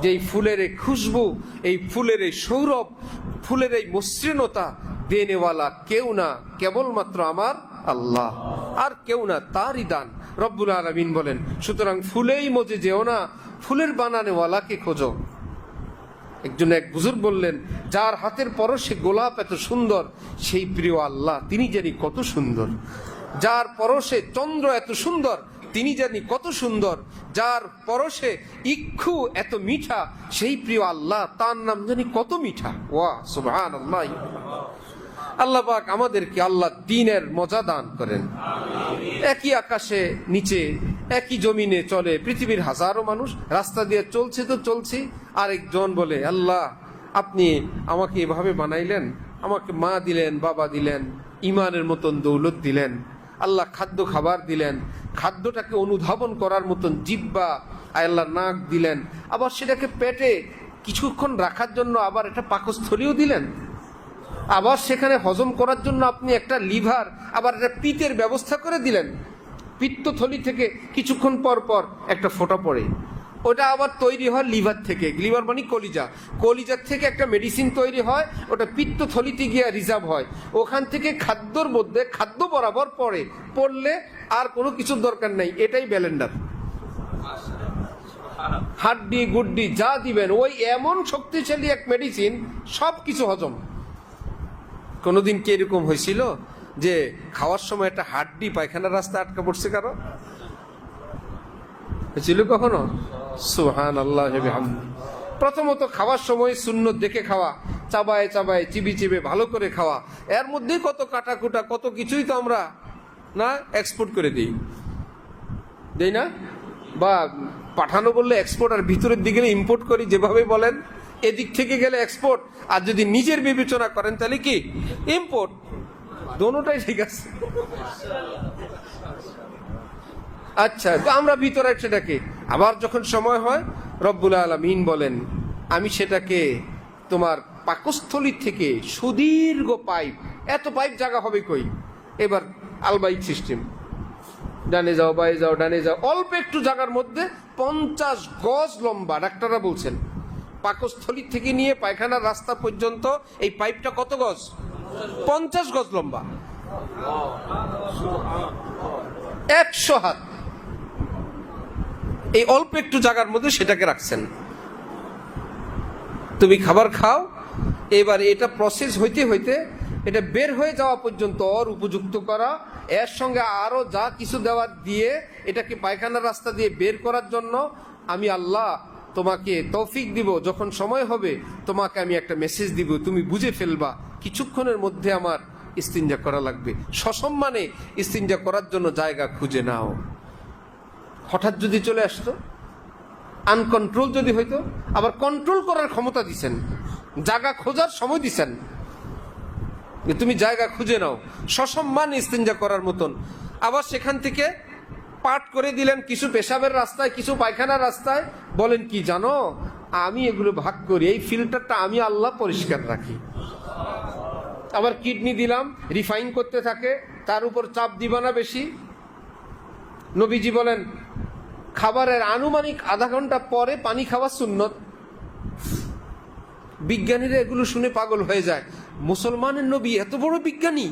Speaker 1: যেই ফুলের এই খুশবু, এই ফুলের এই সৌরভ, ফুলের এই মসৃণতা দেনেওয়ালা কেউ না, কেবলমাত্র আমার আল্লাহ, আর কেউ না, তারই দান। রব্বুল আলামিন বলেন, সুতরাং ফুলেই মজে যেও না, ফুলের বানানেওয়ালাকে খোঁজো। একজন এক বুজুর্গ বললেন, যার হাতের পরশে গোলাপ এত সুন্দর, সেই প্রিয় আল্লাহ তিনি জানি কত সুন্দর। যার পরশে চন্দ্র এত সুন্দর, তিনি জানি কত সুন্দর। যার পরশে ইক্ষু এত মিঠা, সেই প্রিয় আল্লাহ, তার নাম জানি কত মিঠা। ওয়া সুবহানাল্লাহ। আল্লাহ পাক আমাদেরকে আল্লাহ দ্বীনের মজা দান করেন। একই আকাশে নিচে, একই জমিনে চলে পৃথিবীর হাজারো মানুষ, রাস্তা দিয়ে চলছে তো চলছি। আরেকজন বলে, আল্লাহ আপনি আমাকে এভাবে বানাইলেন, আমাকে মা দিলেন, বাবা দিলেন, ইমানের মতন দৌলত দিলেন, আল্লাহ খাদ্য খাবার দিলেন, খাদ্যটাকে অনুধাবন করার মতন জিহ্বা, আল্লাহ নাক দিলেন, আবার সেটাকে পেটে কিছুক্ষণ রাখার জন্য আবার একটা পাকস্থলীও দিলেন, আবার সেখানে হজম করার জন্য আপনি একটা লিভার, আবার একটা পিত্তের ব্যবস্থা করে দিলেন। পিত্তথলি থেকে কিছুক্ষণ পর পর একটা ফোঁটা পড়ে, ওটা আবার তৈরি হয় লিভার থেকে। লিভার মানে কলিজা, কলিজার থেকে একটা মেডিসিন তৈরি হয়, ওটা পিত্তথলিতে গিয়ে রিজার্ভ হয়। ওখান থেকে খাদ্যর মধ্যে খাদ্য বরাবর পড়লে আর কোনো কিছুর দরকার নেই, এটাই ব্যালেন্ডার। হাড্ডি গুড্ডি যা দিবেন, ওই এমন শক্তিশালী এক মেডিসিন, সব কিছু হজম। কোনোদিন কি এরকম হয়েছিল যে খাওয়ার সময় একটা হাড্ডি পায়খানার রাস্তা আটকা পড়ছে? কারো হয়েছিল কখনো? সুবহানাল্লাহ। প্রথমত খাওয়ার সময় সুন্নত দেখে খাওয়া, চাবায় চাবায় চিবি চিবে ভালো করে খাওয়া। এর মধ্যেই কত কাটাকুটা, কত কিছুই তো আমরা না এক্সপোর্ট করে দেই না, বা পাঠানো বললে এক্সপোর্ট, আর ভিতরের দিকে ইম্পোর্ট করি। যেভাবে বলেন, এদিক থেকে গেলে এক্সপোর্ট, আর যদি নিজের বিবেচনা করেন তাহলে কি ইম্পোর্ট। দোনোটাই ঠিক আছে। আচ্ছা, তো আমরা ভিতরে সেটাকে, আবার যখন সময় হয় রব্বুল আলামিন বলেন, আমি সেটাকে তোমার পাকস্থলী থেকে সুদীর্ঘ পাইপ, এত পাইপ জায়গা হবে কই, এবার আলবাইক সিস্টেম, ডানে যাও বায়ে যাও ডানে যাও, অল্প একটু জায়গার মধ্যে 50 গজ লম্বা। ডাক্তাররা বলছেন পাকস্থলী থেকে নিয়ে পায়খানার রাস্তা পর্যন্ত এই পাইপটা কত গজ? 50 গজ লম্বা, 100 হাত। এই অল্প একটু জায়গার মধ্যে সেটাকে রাখছেন। তুমি খাবার খাও, এবার এটা প্রসেস হইতে হইতে এটা বের হয়ে যাওয়া পর্যন্ত ওর উপযুক্ত করা, এর সঙ্গে আরো যা কিছু দেওয়ার দিয়ে এটাকে পায়খানার রাস্তা দিয়ে বের করার জন্য আমি আল্লাহ তোমাকে তৌফিক দিব। যখন সময় হবে তোমাকে আমি একটা মেসেজ দিব, তুমি বুঝে ফেলবা কিছুক্ষণের মধ্যে আমার ইস্তিনজা করা লাগবে। সসম্মানে ইস্তিনজা করার জন্য জায়গা খুঁজে নাও। হঠাৎ যদি চলে আসতো, আনকন্ট্রোল যদি হইতো, আবার কন্ট্রোল করার ক্ষমতা দিছেন, জায়গা খোঁজার সময় দিছেন, তুমি জায়গা খুঁজে নাও সসম্মান ইস্তিনজা করার মতন। আবার সেখান থেকে পাঠ করে দিলেন কিছু পেশাবের রাস্তায়, কিছু পায়খানার রাস্তায়। বলেন কি জানো, আমি এগুলো ভাগ করি, এই ফিল্টারটা আমি আল্লাহ পরিষ্কার রাখি। আবার কিডনি দিলাম, রিফাইন করতে থাকে, তার উপর চাপ দিবা না বেশি। নবীজি বলেন খাবারের আনুমানিক আধা ঘন্টা পরে পানি খাওয়া সুন্নত। বিজ্ঞানীরা এগুলো শুনে পাগল হয়ে যায়, মুসলমানের নবী এত বড় বিজ্ঞানী।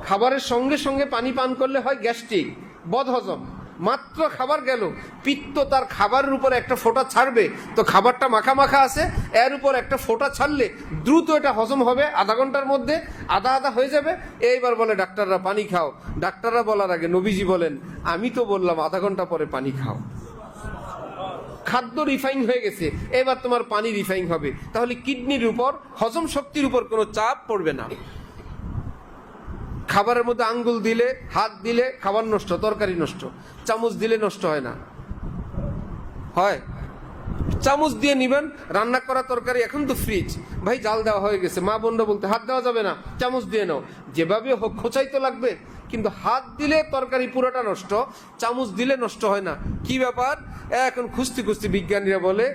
Speaker 1: খাবারের সঙ্গে সঙ্গে পানি পান করলে হয় গ্যাস্ট্রিক, বদহজম। মাত্র খাবার গেল, পিত্ত তার খাবারের উপর একটা ফোঁটা ছাড়বে, তো খাবারটা মাখা মাখা আছে, এর উপর একটা ফোঁটা ছাড়লে দ্রুত এটা হজম হবে, আধা ঘন্টার মধ্যে আধা আধা হয়ে যাবে। এইবার বলে ডাক্তাররা পানি খাও। ডাক্তাররা বলার আগে নবীজি বলেন আমি তো বললাম আধা ঘন্টা পরে পানি খাও। খাদ্য রিফাইন হয়ে গেছে, এবার তোমার পানি রিফাইন হবে। তাহলে কিডনির উপর, হজম শক্তির উপর কোনো চাপ পড়বে না। খাবারের মধ্যে আঙ্গুল দিলে, হাত দিলে খাবার নষ্ট, তরকারি নষ্ট। চামচ দিলে নষ্ট হয় না, হয়? চামচ দিয়ে নিবেন, রান্না করা তরকারি, এখন তো ফ্রিজ, ভাই জাল দেওয়া হয়ে গেছে, মা বোনরা বলতে হাত দেওয়া যাবে না, চামচ দিয়ে নাও। যেভাবে হোক খোঁচাই তো লাগবে, কিন্তু হাত দিলে তরকারি পুরোটা নষ্ট, চামচ দিলে নষ্ট হয় না। কি ব্যাপার? এখন খুঁজতে খুঁজতে বিজ্ঞানীরা বলে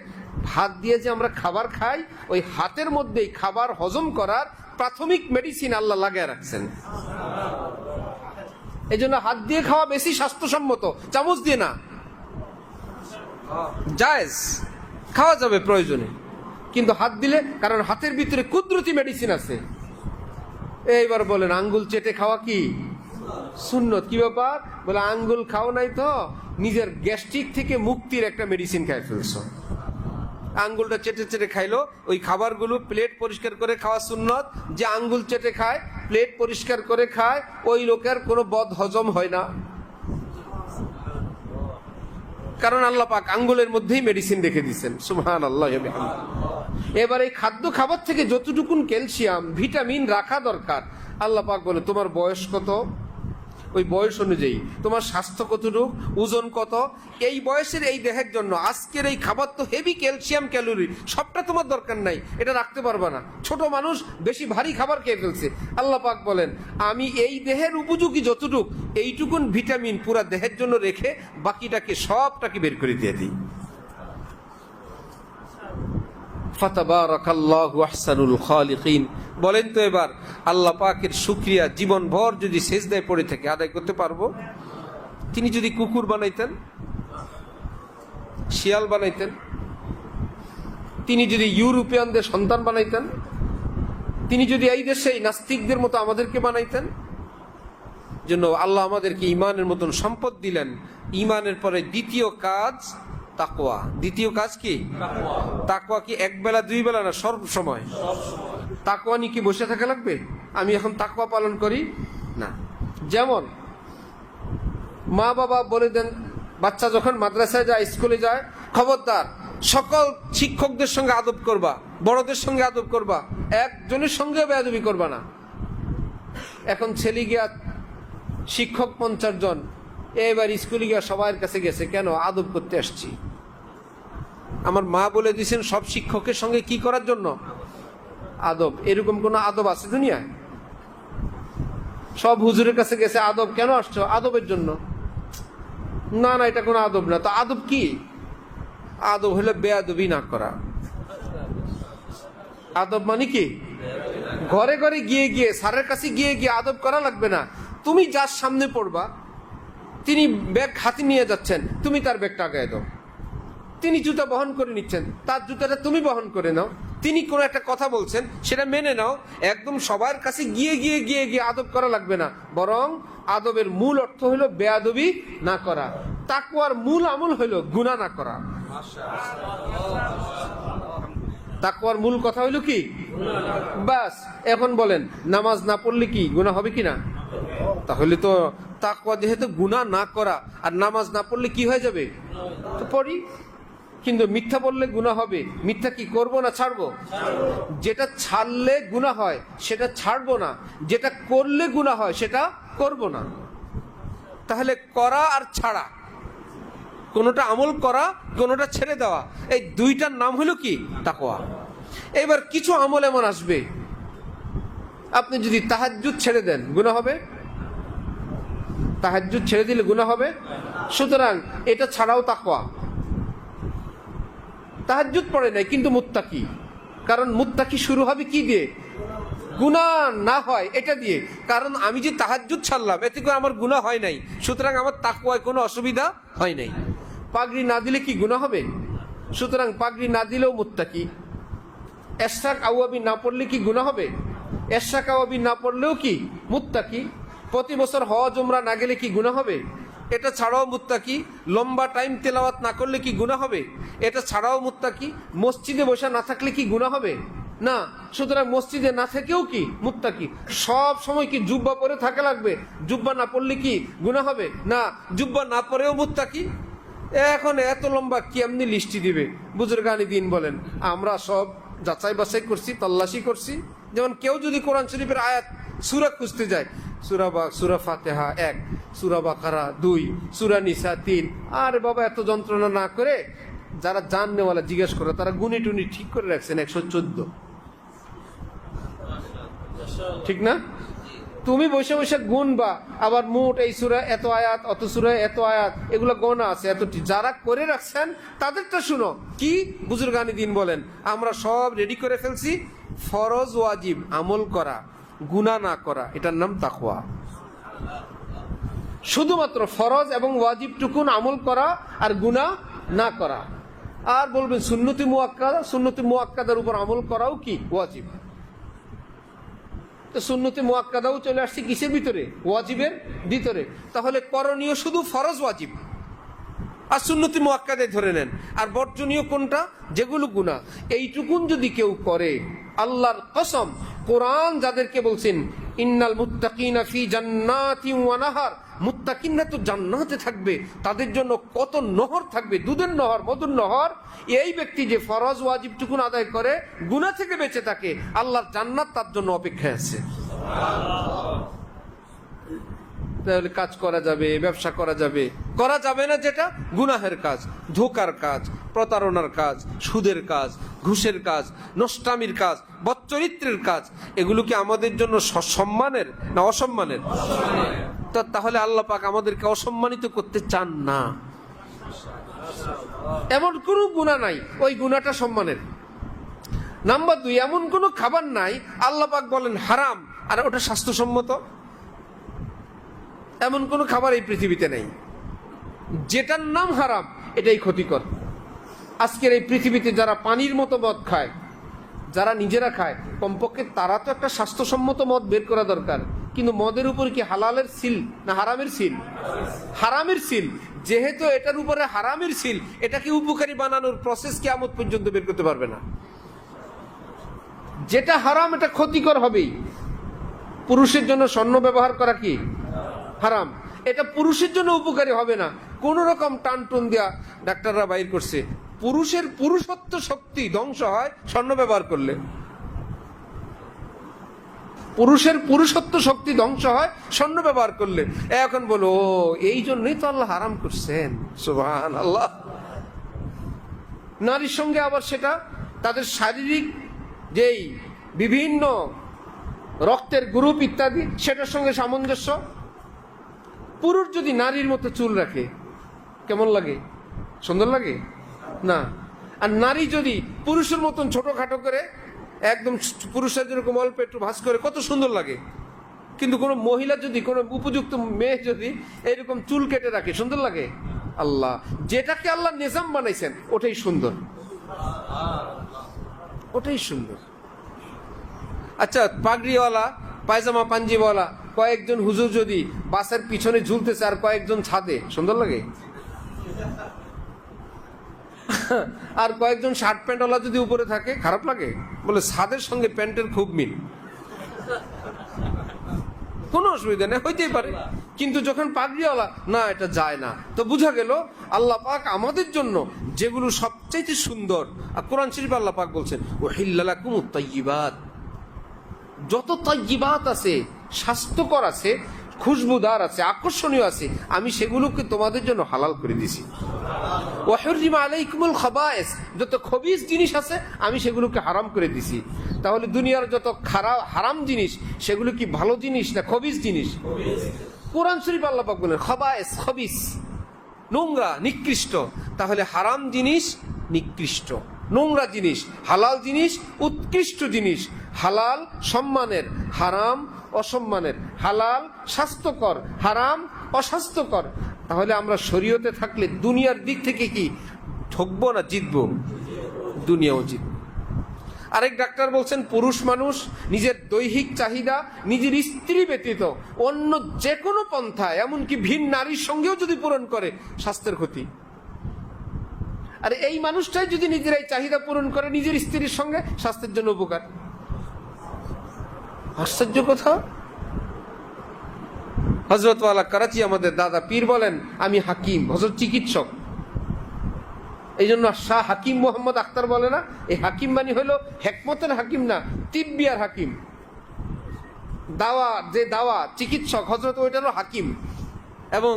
Speaker 1: হাত দিয়ে যে আমরা খাবার খাই, ওই হাতের মধ্যেই খাবার হজম করার প্রাথমিক মেডিসিন আল্লাহ লাগিয়ে রাখছেন। এই জন্য হাত দিয়ে খাওয়া বেশি স্বাস্থ্যসম্মত, চামচ দিয়ে না। জায়েজ, খাওয়া যাবে প্রয়োজনে, কিন্তু হাত দিলে, কারণ হাতের ভিতরে কুদরতি মেডিসিন আছে। এইবার বলেন আঙ্গুল চেটে খাওয়া কি সুন্নত? কি ব্যাপার? বলে আঙ্গুল খাও নাই তো নিজের গ্যাস্ট্রিক থেকে মুক্তির একটা মেডিসিন খাই ফেলছো। আঙ্গুলটা চেটে চেটে খাইলো, ওই খাবারগুলো প্লেট পরিষ্কার করে খাওয়া সুন্নত। যে আঙ্গুল চেটে খায়, প্লেট পরিষ্কার করে খায়, ওই লোকের কোনো বদ হজম হয় না, কারণ আল্লাহ পাক আঙ্গুলের মধ্যেই মেডিসিন রেখে দিচ্ছেন। সুবহানাল্লাহ। এবার এই খাদ্য খাবার থেকে যতটুকুন ক্যালসিয়াম, ভিটামিন রাখা দরকার, আল্লাহ পাক বলে তোমার বয়স কত, ওই বয়স অনুযায়ী তোমার স্বাস্থ্য কতটুক, ওজন কত, এই বয়সের এই দেহের জন্য আজকের এই খাবার তো হেভি ক্যালসিয়াম, ক্যালোরি, সবটা তোমার দরকার নাই, এটা রাখতে পারবা না। ছোট মানুষ বেশি ভারী খাবার খেয়ে ফেলছে, আল্লাহ পাক বলেন আমি এই দেহের উপযোগী যতটুক, এইটুকুন ভিটামিন পুরা দেহের জন্য রেখে বাকিটাকে সবটাকে বের করে দিয়ে দিই। ফাতাবারাকাল্লাহু আহসানুল খালিকিন। বলেন তো এবার আল্লাহ পাকের শুকরিয়া জীবন ভর যদি সেজদায় পড়ে থেকে আদায় করতে পারবো? তিনি যদি কুকুর বানাইতেন, শিয়াল বানাইতেন, তিনি যদি ইউরোপিয়ানদের সন্তান বানাইতেন, তিনি যদি এই দেশে নাস্তিকদের মতো আমাদেরকে বানাইতেন, জন্য আল্লাহ আমাদেরকে ইমানের মতন সম্পদ দিলেন। ইমানের পরে দ্বিতীয় কাজ তাকওয়া। দ্বিতীয় কাজ কি? তাকওয়া। কি এক বেলা দুই বেলা না, সব সময়। তাকওয়া নিয়ে কি বসে থাকা লাগবে? আমি এখন তাকওয়া পালন করি না। যেমন মা বাবা বলে দেন, বাচ্চা যখন মাদ্রাসায় যায়, স্কুলে যায়, খবরদার সকল শিক্ষকদের সঙ্গে আদব করবা, বড়দের সঙ্গে আদব করবা, একজনের সঙ্গে বেয়াদবি করবা না। এখন ছেলে গিয়া শিক্ষক 50 জন, এবার স্কুলে গিয়া সবার কাছে গেছে, কেন? আদব করতে আসছি। আমার মা বলে দিয়েছেন সব শিক্ষকের সঙ্গে কি করার জন্য? আদব। এরকম কোন আদব আছে দুনিয়ায়? সব হুজুরের কাছে গেছে, আদব কেন আসছো? আদবের জন্য। না না, এটা কোনো আদব না। তো আদব কি? আদব হলো বেয়াদবি না করা। আদব মানে কি? ঘরে ঘরে গিয়ে গিয়ে, স্যারের কাছে গিয়ে গিয়ে আদব করা লাগবে না। তুমি যার সামনে পড়বা, তিনি ব্যাগ হাতে নিয়ে যাচ্ছেন, তুমি তার ব্যাগটা আগায় দাও। তিনি জুতা বহন করে নিচ্ছেন, তার জুতাটা তুমি বহন করে নাও। তিনি কোনো একটা কথা বলছেন, সেটা মেনে নাও। একদম সবার কাছে গিয়ে গিয়ে গিয়ে গিয়ে আদব করা লাগবে না, বরং আদবের মূল অর্থ হলো বেয়াদবি না করা। তাকওয়ার মূল আমল হলো গুনাহ না করা। তাকওয়ার মূল কথা হইল কি? বাস। এখন বলেন নামাজ না পড়লে কি গুনাহ হবে কি না? তাহলে তো তাকওয়া যেহেতু গুনাহ না করা, আর নামাজ না পড়লে কি হয়ে যাবে? তো পড়ি। কিন্তু মিথ্যা বললে গুনাহ হবে। মিথ্যা কি করব না ছাড়বো? যেটা ছাড়লে গুনাহ হয় সেটা ছাড়বো না, যেটা করলে গুনাহ হয় সেটা করব না। তাহলে করা আর ছাড়া, কোনোটা আমল করা, কোনোটা ছেড়ে দেওয়া, এই দুইটার নাম হলো কি? তাকওয়া। এবার কিছু আমল এমন আসবে, আপনি যদি তাহাজ্জুদ ছেড়ে দেন গুনাহ হবে? তাহাজ্জুদ ছেড়ে দিলে গুনাহ হবে? সুতরাং এটা ছাড়াও তাকওয়া। তাহাজ্জুদ পড়ে নাই কিন্তু মুত্তাকি, কারণ মুত্তাকি শুরু হবে কি দিয়ে? গুনাহ না হয় এটা দিয়ে। কারণ আমি যে তাহাজ্জুদ ছাড়লাম, এতে করে আমার গুনাহ হয় নাই, সুতরাং আমার তাকওয়ায় কোনো অসুবিধা হয় নাই। পাগড়ি না দিলে কি গুনাহ হবে? সুতরাং পাগড়ি না দিলেও মুত্তাকি। এশরাক আওয়াবি না পড়লে কি গুনাহ হবে? এশরাক আওয়াবি না পড়লেও কি মুত্তাকি। প্রতি বছর হজ উমরা না গেলে কি গুনাহ হবে? এটা ছাড়াও মুত্তাকি। লম্বা টাইম তেলাওয়াত না করলে কি গুনাহ হবে? এটা ছাড়াও মুত্তাকি। মসজিদে বসে না থাকলে কি গুনাহ হবে? না। সুতরাং মসজিদে না থেকেও কি মুত্তাকি। সব সময় কি জুব্বা পরে থাকা লাগবে? জুব্বা না পড়লে কি গুনাহ হবে? না। জুব্বা না পরেও মুত্তাকি। এখন এত লম্বা কেমনি লিস্টি দিবে? বুজুর্গানি দিন বলেন, আমরা সব যাচাই বাছাই করছি, তল্লাশি করছি। যেমন কেউ যদি কোরআন শরীফের আয়াত সূরা খুঁজতে যায়, সূরা ফাতিহা 1, সূরা বাকারা 2, সূরা নিসা 3, আরে বাবা এত যন্ত্রণা না করে যারা জাননেওয়ালা জিজ্ঞেস করে, তারা গুনি টুনি ঠিক করে রাখছেন 114। ঠিক না? তুমি বসে বসে গুনবা, আবার মোট এই সূরা এত আয়াত, অত সূরা এত আয়াত, এগুলো গোনা আছে এত। যারা করে রাখছেন তাদেরটা শুনো। কি বুজুর্গানি দিন বলেন, আমরা সব রেডি করে ফেলছি, ফরজ ওয়াজিব আমল করা, গুনাহ না করা, এটার নাম তাকওয়া। শুধুমাত্র ফরজ এবং ওয়াজিব টুকুন আমল করা আর গুনাহ না করা। আর বলবেন সুন্নতি মুআক্কাদা, সুন্নতি মুআক্কাদার উপর আমল করাও কি ওয়াজিব। তো সুন্নতি মুআক্কাদাও চলে আসছে কিসের ভিতরে? ওয়াজিবের ভিতরে। তাহলে করণীয় শুধু ফরজ ওয়াজিব আর সুন্নতি মুআক্কাদে ধরে নেন। আর বর্জনীয় কোনটা? যেগুলো গুনাহ, এইটুকুন যদি কেউ করে, আল্লাহর কসম, কোরআন যাদেরকে বলছেন ইন্নাল মুত্তাকিনা ফি জান্নাতিন ওয়া নাহার, মুত্তাকিনরা তো জান্নাতে থাকবে, তাদের জন্য কত নহর থাকবে, দুধের নহর, মধুর নহর। এই ব্যক্তি যে ফরজ ওয়াজিব টুকুন আদায় করে, গুনাহ থেকে বেঁচে থাকে, আল্লাহর জান্নাত তার জন্য অপেক্ষায় আছে। তাহলে কাজ করা যাবে, ব্যবসা করা যাবে, করা যাবে না যেটা গুনাহের কাজ, ধোকার কাজ, প্রতারণার কাজ, সুদের কাজ, ঘুষের কাজ, নষ্টামির কাজ, বদচরিত্রের কাজ, এগুলো কি আমাদের জন্য সম্মানের না অসম্মানের? তাহলে আল্লাহ পাক আমাদেরকে অসম্মানিত করতে চান না। এমন কোন গুনাহ নাই ওই গুনাহটা সম্মানের। নাম্বার 2, এমন কোন খাবার নাই আল্লাহ পাক বলেন হারাম আর ওটা স্বাস্থ্যসম্মত। এমন কোন খাবার এই পৃথিবীতে নেই যেটার নাম হারাম এটাই ক্ষতিকর। আজকের এই পৃথিবীতে যারা পানির মতো মদ খায়, যারা নিজেরা খায়, কমপক্ষে তারা তো একটা স্বাস্থ্যসম্মত মদ বের করা দরকার। কিন্তু মদের উপর কি হালালের সিল না হারামের সিল? হারামের সিল। যেহেতু এটার উপরে হারামের সিল, এটাকে উপকারী বানানোর প্রসেস কিয়ামত পর্যন্ত বের করতে পারবে না। যেটা হারাম এটা ক্ষতিকর হবেই। পুরুষের জন্য স্বর্ণ ব্যবহার করা কি হারাম, এটা পুরুষের জন্য উপকারী হবে না। কোন রকম টানটুন দেয়া ডাক্তাররা বাইর করছে, পুরুষের পুরুষত্ব শক্তি ধ্বংস হয় স্বর্ণ ব্যবহার করলে। পুরুষের পুরুষত্ব শক্তি ধ্বংস হয় স্বর্ণ ব্যবহার করলে। এখন বলো এই জন্যই তো আল্লাহ হারাম করছেন। সুবহানাল্লাহ। নারীর সঙ্গে আবার সেটা তাদের শারীরিক যেই বিভিন্ন রক্তের গ্রুপ ইত্যাদি, সেটার সঙ্গে সামঞ্জস্য। পুরুষ যদি নারীর মতো চুল রাখে কেমন লাগে? সুন্দর লাগে না। আর নারী যদি পুরুষের মতন ছোটখাটো করে, একদম পুরুষের যেরকম অল্প একটু ভাঁজ করে, কত সুন্দর লাগে। কিন্তু কোনো মহিলা যদি, কোনো উপযুক্ত মেয়ে যদি এরকম চুল কেটে রাখে, সুন্দর লাগে? আল্লাহ যেটাকে আল্লাহ নিজাম বানাইছেন ওটাই সুন্দর, ওটাই সুন্দর। আচ্ছা, পাগড়িওয়ালা, পায়জামা পাঞ্জিওয়ালা কয়েকজন হুজুর যদি বাসের পিছনে ঝুলতেছে আর কয়েকজন ছাদে, সুন্দর লাগে? আর কয়েকজন শার্ট প্যান্টওয়ালা যদি উপরে থাকে, খারাপ লাগে? বলে ছাদের সঙ্গে প্যান্টের খুব মিল, কোনো অসুবিধা নেই, হইতেই পারে। কিন্তু যখন পাগড়িওয়ালা, না, এটা যায় না। তো বোঝা গেল আল্লাহ পাক আমাদের জন্য যেগুলো সবচাইতে সুন্দর, আর কোরআন শরীফে আল্লাহ পাক বলছেন উহিল্লা লাকুমুত তাইয়্যিবাত, যত তাইয়্যিবাত আছে, স্বাস্থ্যকর আছে, খুশবুদার আছে, আকর্ষণীয় আছে, আমি সেগুলোকে তোমাদের জন্য হালাল করে দিয়েছি। ওয়া হুররিমা আলাইকুমুল খাবায়েস, যত খবিস জিনিস আছে আমি সেগুলোকে হারাম করে দিয়েছি। তাহলে দুনিয়ার যত খারাপ হারাম জিনিস, সেগুলো কি ভালো জিনিস না খবিস জিনিস? কোরআন শরীফ আল্লাহ পাক বলেন খাবায়েস, খবিস, নোংরা, নিকৃষ্ট। তাহলে হারাম জিনিস নিকৃষ্ট, নোংরা জিনিস, হালাল জিনিস উৎকৃষ্ট জিনিস। হালাল সম্মানের, হারাম অসম্মানের। হালাল স্বাস্থ্যকর, হারাম অস্বাস্থ্যকর। তাহলে আমরা শরীয়তে থাকলে দুনিয়ার দিক থেকে কি ঠকবো না জিতবো? দুনিয়াও জিতবো। আরেক ডাক্তার বলছেন পুরুষ মানুষ নিজের দৈহিক চাহিদা নিজের স্ত্রী ব্যতীত অন্য যে কোনো পন্থা, এমনকি ভিন নারীর সঙ্গেও যদি পূরণ করে, স্বাস্থ্যের ক্ষতি। আর এই মানুষটাই যদি নিজের এই চাহিদা পূরণ করে নিজের স্ত্রীর সঙ্গে, স্বাস্থ্যের জন্য উপকার। আশ্চর্য কথা। হযরত ওয়ালা করাচি আমাদের দাদা পীর বলেন, আমি হাকিম, হযরত চিকিৎসক, এই জন্য শাহ হাকিম মোহাম্মদ আখতার বলে না, এই হাকিম মানে হলো হেকমতের হাকিম না, তিব্বিয়ার হাকিম। দাওয়া চিকিৎসক হযরত ওইটারও হাকিম। এবং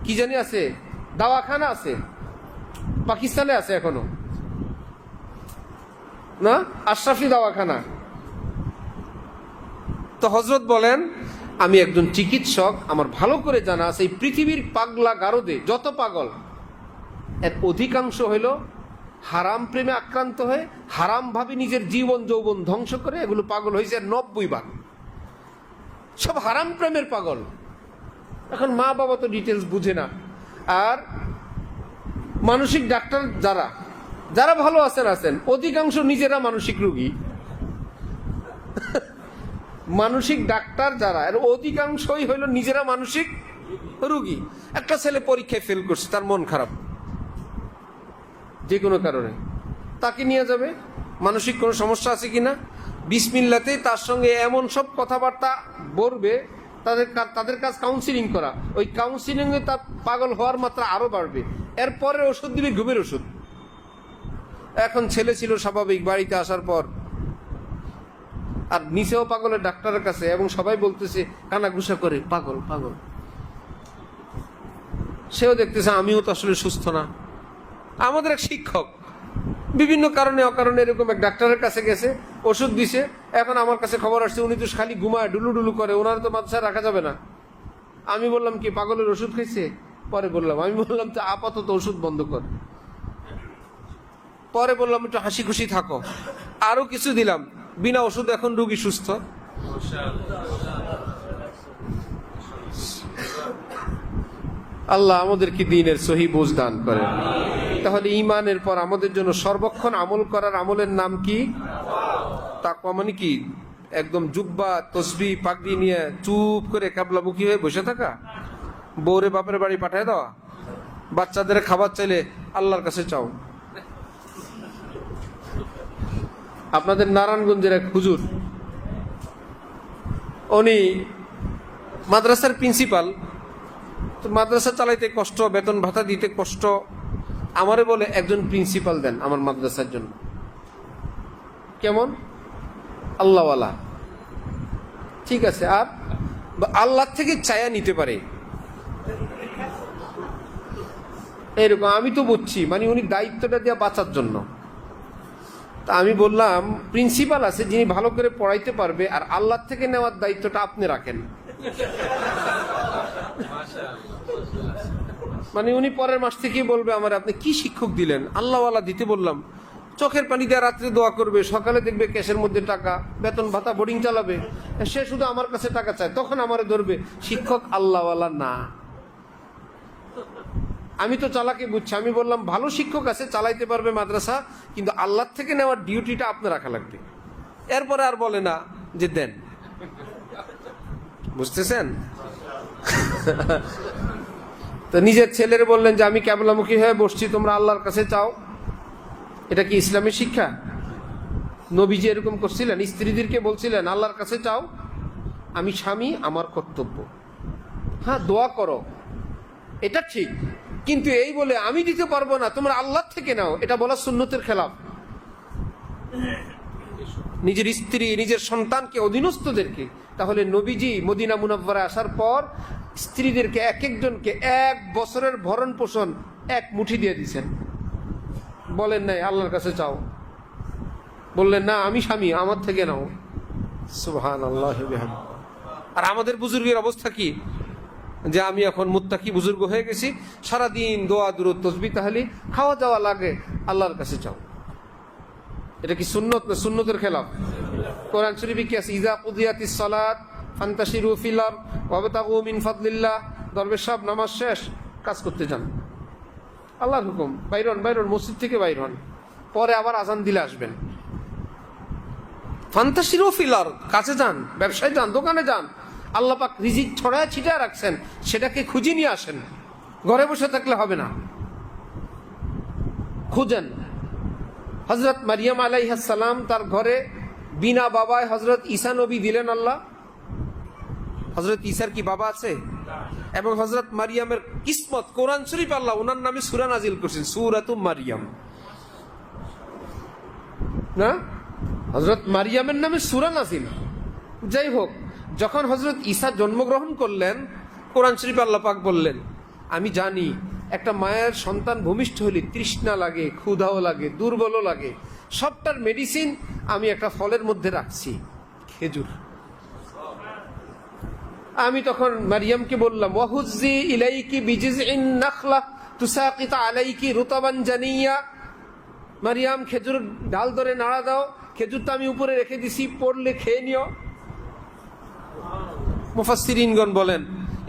Speaker 1: কি জানি আছে, দাওয়াখানা আছে, পাকিস্তানে আছে এখনো না, আশরাফি দাওয়াখানা। তো হযরত বলেন, আমি একজন চিকিৎসক, আমার ভালো করে জানা আছে এই পৃথিবীর পাগলা গারদে যত পাগল, এর অধিকাংশ হইল হারাম প্রেমে আক্রান্ত হয়ে হারাম ভাবে নিজের জীবন যৌবন ধ্বংস করে, এগুলো পাগল হয়েছে 90 ভাগ, সব হারাম প্রেমের পাগল। এখন মা বাবা তো ডিটেলস বুঝে না। আর মানসিক ডাক্তার যারা ভালো আছেন অধিকাংশ নিজেরা মানসিক রোগী। মানসিক ডাক্তার যারা, এর অধিকাংশই হইল নিজেরা মানসিক রোগী। একটা ছেলে পরীক্ষায় ফেল করছে, তার মন খারাপ যে কোনো কারণে, তাকে নিয়ে যাবে, মানসিক কোনো সমস্যা আছে কিনা, বিসমিল্লাতেই তার সঙ্গে এমন সব কথাবার্তা বলবে, তাদের কাজ কাউন্সিলিং করা। ওই কাউন্সিলিংয়ে তার পাগল হওয়ার মাত্রা আরো বাড়বে। এরপরে ওষুধ দিবে, ঘুমের ওষুধ। এখন ছেলে ছিল স্বাভাবিক, বাড়িতে আসার পর আর নিচেও পাগলের ডাক্তারের কাছে, এবং সবাই বলতেছে কানাঘুষা করে পাগল পাগল। সেও দেখতেছে আমিও তো আসলে সুস্থ না। আমাদের এক শিক্ষক বিভিন্ন কারণে অকারণে এরকম এক ডাক্তারের কাছে গেছে, ওষুধ দিছে। এখন আমার কাছে খবর আসছে উনি তো খালি ঘুমায়, ডুলু ডুলু করে, ওনার তো মাদ্রাসায় রাখা যাবে না। আমি বললাম কি পাগলের ওষুধ খাইছে? পরে বললাম, আমি বললাম তো আপাতত ওষুধ বন্ধ কর। পরে বললাম একটু হাসি খুশি থাকো, আরো কিছু দিলাম, বিনা ওষুধ এখন রোগী সুস্থ। আল্লাহ আমাদেরকে দ্বীনের সহি বুঝ দান করেন। তাহলে ঈমানের পর আমাদের জন্য সর্বক্ষণ আমল করার আমলের নাম কি? তাকওয়া। মানে কি একদম জুব্বা তসবিহ পাগড়ি নিয়ে চুপ করে কাবলামুখী হয়ে বসে থাকা, বউরে বাপের বাড়ি পাঠায় দেওয়া, বাচ্চাদের খাবার চাইলে আল্লাহর কাছে চাও। আপনাদের নারায়ণগঞ্জের এক হুজুর, উনি মাদ্রাসার প্রিন্সিপাল, তো মাদ্রাসা চালাইতে কষ্ট, বেতন ভাতা দিতে কষ্ট। আমারে বলে একজন প্রিন্সিপাল দেন আমার মাদ্রাসার জন্য। কেমন? আল্লাহওয়ালা, ঠিক আছে। আর আল্লাহ থেকে চায়া নিতে পারে এরকম, আমি তো বুঝছি, মানে উনি দায়িত্বটা দেওয়া বাঁচার জন্য। তা আমি বললাম প্রিন্সিপাল আছে যিনি ভালো করে পড়াইতে পারবে, আর আল্লাহ থেকে নেওয়ার দায়িত্বটা আপনি রাখেন। মানে উনি পরের মাস থেকেই বলবে আমার, আপনি কি শিক্ষক দিলেন? আল্লাহওয়ালা দিতে বললাম, চোখের পানি দিয়ে রাত্রে দোয়া করবে, সকালে দেখবে ক্যাশের মধ্যে টাকা, বেতন ভাতা, বোর্ডিং চালাবে, সে শুধু আমার কাছে টাকা চায়, তখন আমারে ধরবে। শিক্ষক আল্লাহওয়ালা না। আমি তো চালাকে বুঝছি। আমি বললাম ভালো শিক্ষক আছে, চালাইতে পারবে মাদ্রাসা, কিন্তু আল্লাহ থেকে নেওয়ার ডিউটিটা আপনার রাখা লাগবে। এরপরে আর বলে না যে দেন। বুঝতেছেন? তো নিজের ছেলের বললেন যে আমি ক্যাবলামুখী হয়ে বসছি, তোমরা আল্লাহর কাছে চাও। এটা কি ইসলামের শিক্ষা? নবীজি এরকম করছিলেন? স্ত্রীদেরকে বলছিলেন আল্লাহর কাছে চাও, আমি স্বামী, আমার কর্তব্য। হ্যাঁ, দোয়া করো, এটা ঠিক, কিন্তু এই বলে আমি দিতে পারবো না, তোমরা আল্লাহ থেকে নাও, এটা বলা সুন্নতের খেলাফ। নিজের স্ত্রী, নিজের সন্তানকে, অধীনস্থদেরকে। তাহলে নবীজি মদিনা মুনাওয়ারায় আসার পর স্ত্রীদেরকে এক একজনকে 1 বছরের ভরণ পোষণ 1 মুঠি দিয়ে দিয়েছেন। বলেন নাই আল্লাহর কাছে চাও, বললেন না আমি স্বামী, আমার থেকে নাও। সুবহানাল্লাহ। আর আমাদের বুজুর্গের অবস্থা কি? যে আমি এখন মুত্তাকি বুজুর্গ হয়ে গেছি, সারাদিন দোয়া দুরূদ তাসবিহ তাহলিল, খাওয়া দাওয়া লাগে, আল্লাহর কাছে চাও। এটা কি সুন্নত না সুন্নতের খেলাফ? কোরআন শরীফে কি আছে? ইযা কুদিয়াতিস সালাত ফান্তাশিরু ফিল আরদ ওয়াবতাগু মিন ফাদলিল্লাহ। দরবেশ সাহেব নামাজ শেষ, কাজ করতে যান, আল্লাহর হুকুম, বাইরন মসজিদ থেকে বাইর হন, পরে আবার আজান দিলে আসবেন। ফান্তাশিরু ফিল আরদ, কাছে যান, ব্যবসায় যান, দোকানে যান। আল্লাহ পাক রিজিক ছড়ায় ছিটায় রাখছেন, সেটাকে খুঁজে নিয়ে আসেন। ঘরে বসে থাকলে হবে না, খুঁজেন। হযরত মারিয়াম আলাইহিস সালাম তার ঘরে বিনা বাবায় হযরত ঈসা নবী দিলেন আল্লাহ। হযরত ঈসার কি বাবা আছে? এবং হযরত মারিয়ামের কিসমত, কোরআন শরীফ আল্লাহ ওনার নামে সূরা নাজিল করেছেন, সূরাতুম মারিয়াম, না হযরত মারিয়ামের নামে সূরা নাজিল। যাই হোক, যখন হযরত ঈসা জন্মগ্রহণ করলেন, কোরআন শরীফ আল্লাহ পাক বললেন, আমি জানি একটা মায়ের সন্তান ভূমিষ্ঠ হলে তৃষ্ণা লাগে, ক্ষুধাও লাগে, দুর্বলও লাগে, সবটার মেডিসিন আমি একটা ফলের মধ্যে রাখছি, খেজুর। আমি তখন মারিয়ামকে বললাম, ওয়াহুজ্জি ইলাইকি বিজিজইন নাখলা তুসাকিত আলাইকি রুতাবান জানিয়া, মারিয়াম খেজুর ডাল ধরে নাড়া দাও, খেজুরটা আমি উপরে রেখে দিছি, পড়লে খেয়ে নিও। মুফাসসিরিনগণ বলেন,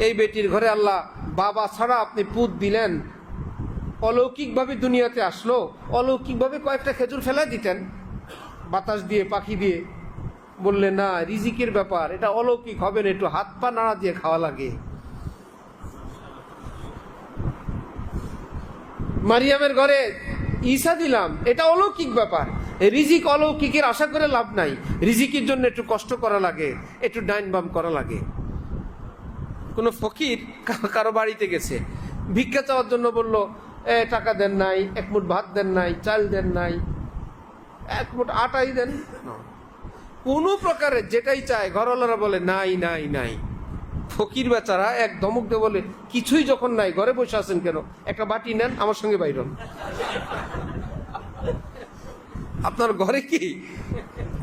Speaker 1: এই বেটির ঘরে আল্লাহ বাবা ছাড়া আপনি পুত দিলেন, অলৌকিকভাবে দুনিয়াতে আসলো, অলৌকিকভাবে কয়েকটা খেজুর ফেলাই দিতেন বাতাস দিয়ে, পাখি দিয়ে। বললে না, রিজিকের ব্যাপার, এটা অলৌকিক হবে না, একটু হাত পা নাড়া দিয়ে খাওয়া লাগে। মারিয়ামের ঘরে ঈসা দিলাম, এটা অলৌকিক ব্যাপার। রিজিক অলৌকিকের আশা করে লাভ নাই, রিজিকের জন্য একটু কষ্ট করা লাগে, একটু ডাইন বাম করা লাগে। কোন ফকির কারো বাড়িতে গেছে, ভিক্ষা চাওয়ার জন্য বলল, টাকা দেন নাই, এক মুঠ ভাত দেন নাই, চাল দেন নাই, এক মুঠ আটাই দেন, কোন প্রকারের যেটাই চায়, ঘরওয়ালারা বলে নাই নাই নাই। ফকির বেচারা এক ধমক দিয়ে বলে, কিছুই যখন নাই ঘরে বসে আছেন কেন, একটা বাটি নেন, আমার সঙ্গে বাইর হন। আপনার ঘরে কি,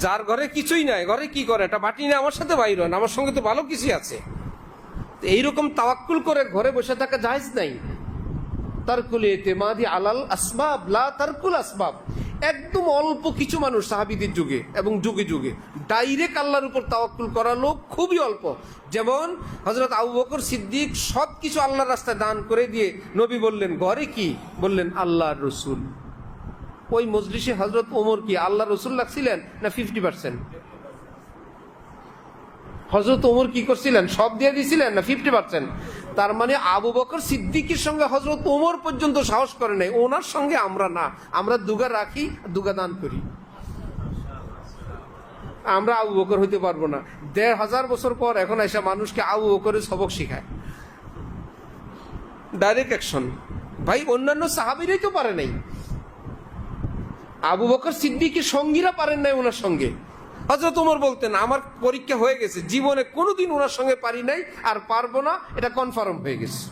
Speaker 1: যার ঘরে কিছুই নাই, ঘরে কি করে, একটা বাটি নেই, আমার সাথে বাইর হন, আমার সঙ্গে তো ভালো কিছু আছে। এইরকম তাওয়াক্কুল করে ঘরে বসে থাকা জায়েজ নাই। তারকুল ইতিমাদি আলাল আসবাব লা তারকুল আসবাব। একদম অল্প কিছু মানুষ সাহাবীদের যুগে এবং যুগে যুগে ডাইরেক্ট আল্লাহর উপর তাওয়াক্কুল করা লোক খুবই অল্প। যেমন হযরত আবু বকর সিদ্দিক সবকিছু আল্লাহর রাস্তায় দান করে দিয়ে নবী বললেন, ঘরে কি? বললেন আল্লাহর রাসূল। ওই মজলিসে হযরত ওমর কি আল্লাহর রাসূল লাগছিলেন না 50%? হযরত ওমর কি করছিলেন, সব দিয়ে দিয়েছিলেন না 50%? তার মানে আবু বকর সিদ্দিকের সঙ্গে হযরত ওমর পর্যন্ত সাহস করে নাই, ওনার সঙ্গে আমরা না, আমরা দুগা রাখি, দুগা দান করি। আমরা আবু বকর হইতে পারবো না। ১৫০০ বছর পর এখন এসে মানুষকে আবু বকরের সবক শিখায়, ডাইরেক্ট অ্যাকশন। ভাই, অন্যান্য সাহাবীরাই তো পারে নাই, আবু বকর সিদ্দিকের সঙ্গীরা পারেন নাই ওনার সঙ্গে। হযরত ওমর বলতেন, আমার পরীক্ষা হয়ে গেছে, জীবনে কোনোদিন ওনার সঙ্গে পারি নাই, আর পারবো না, এটা কনফার্ম হয়ে গেছে।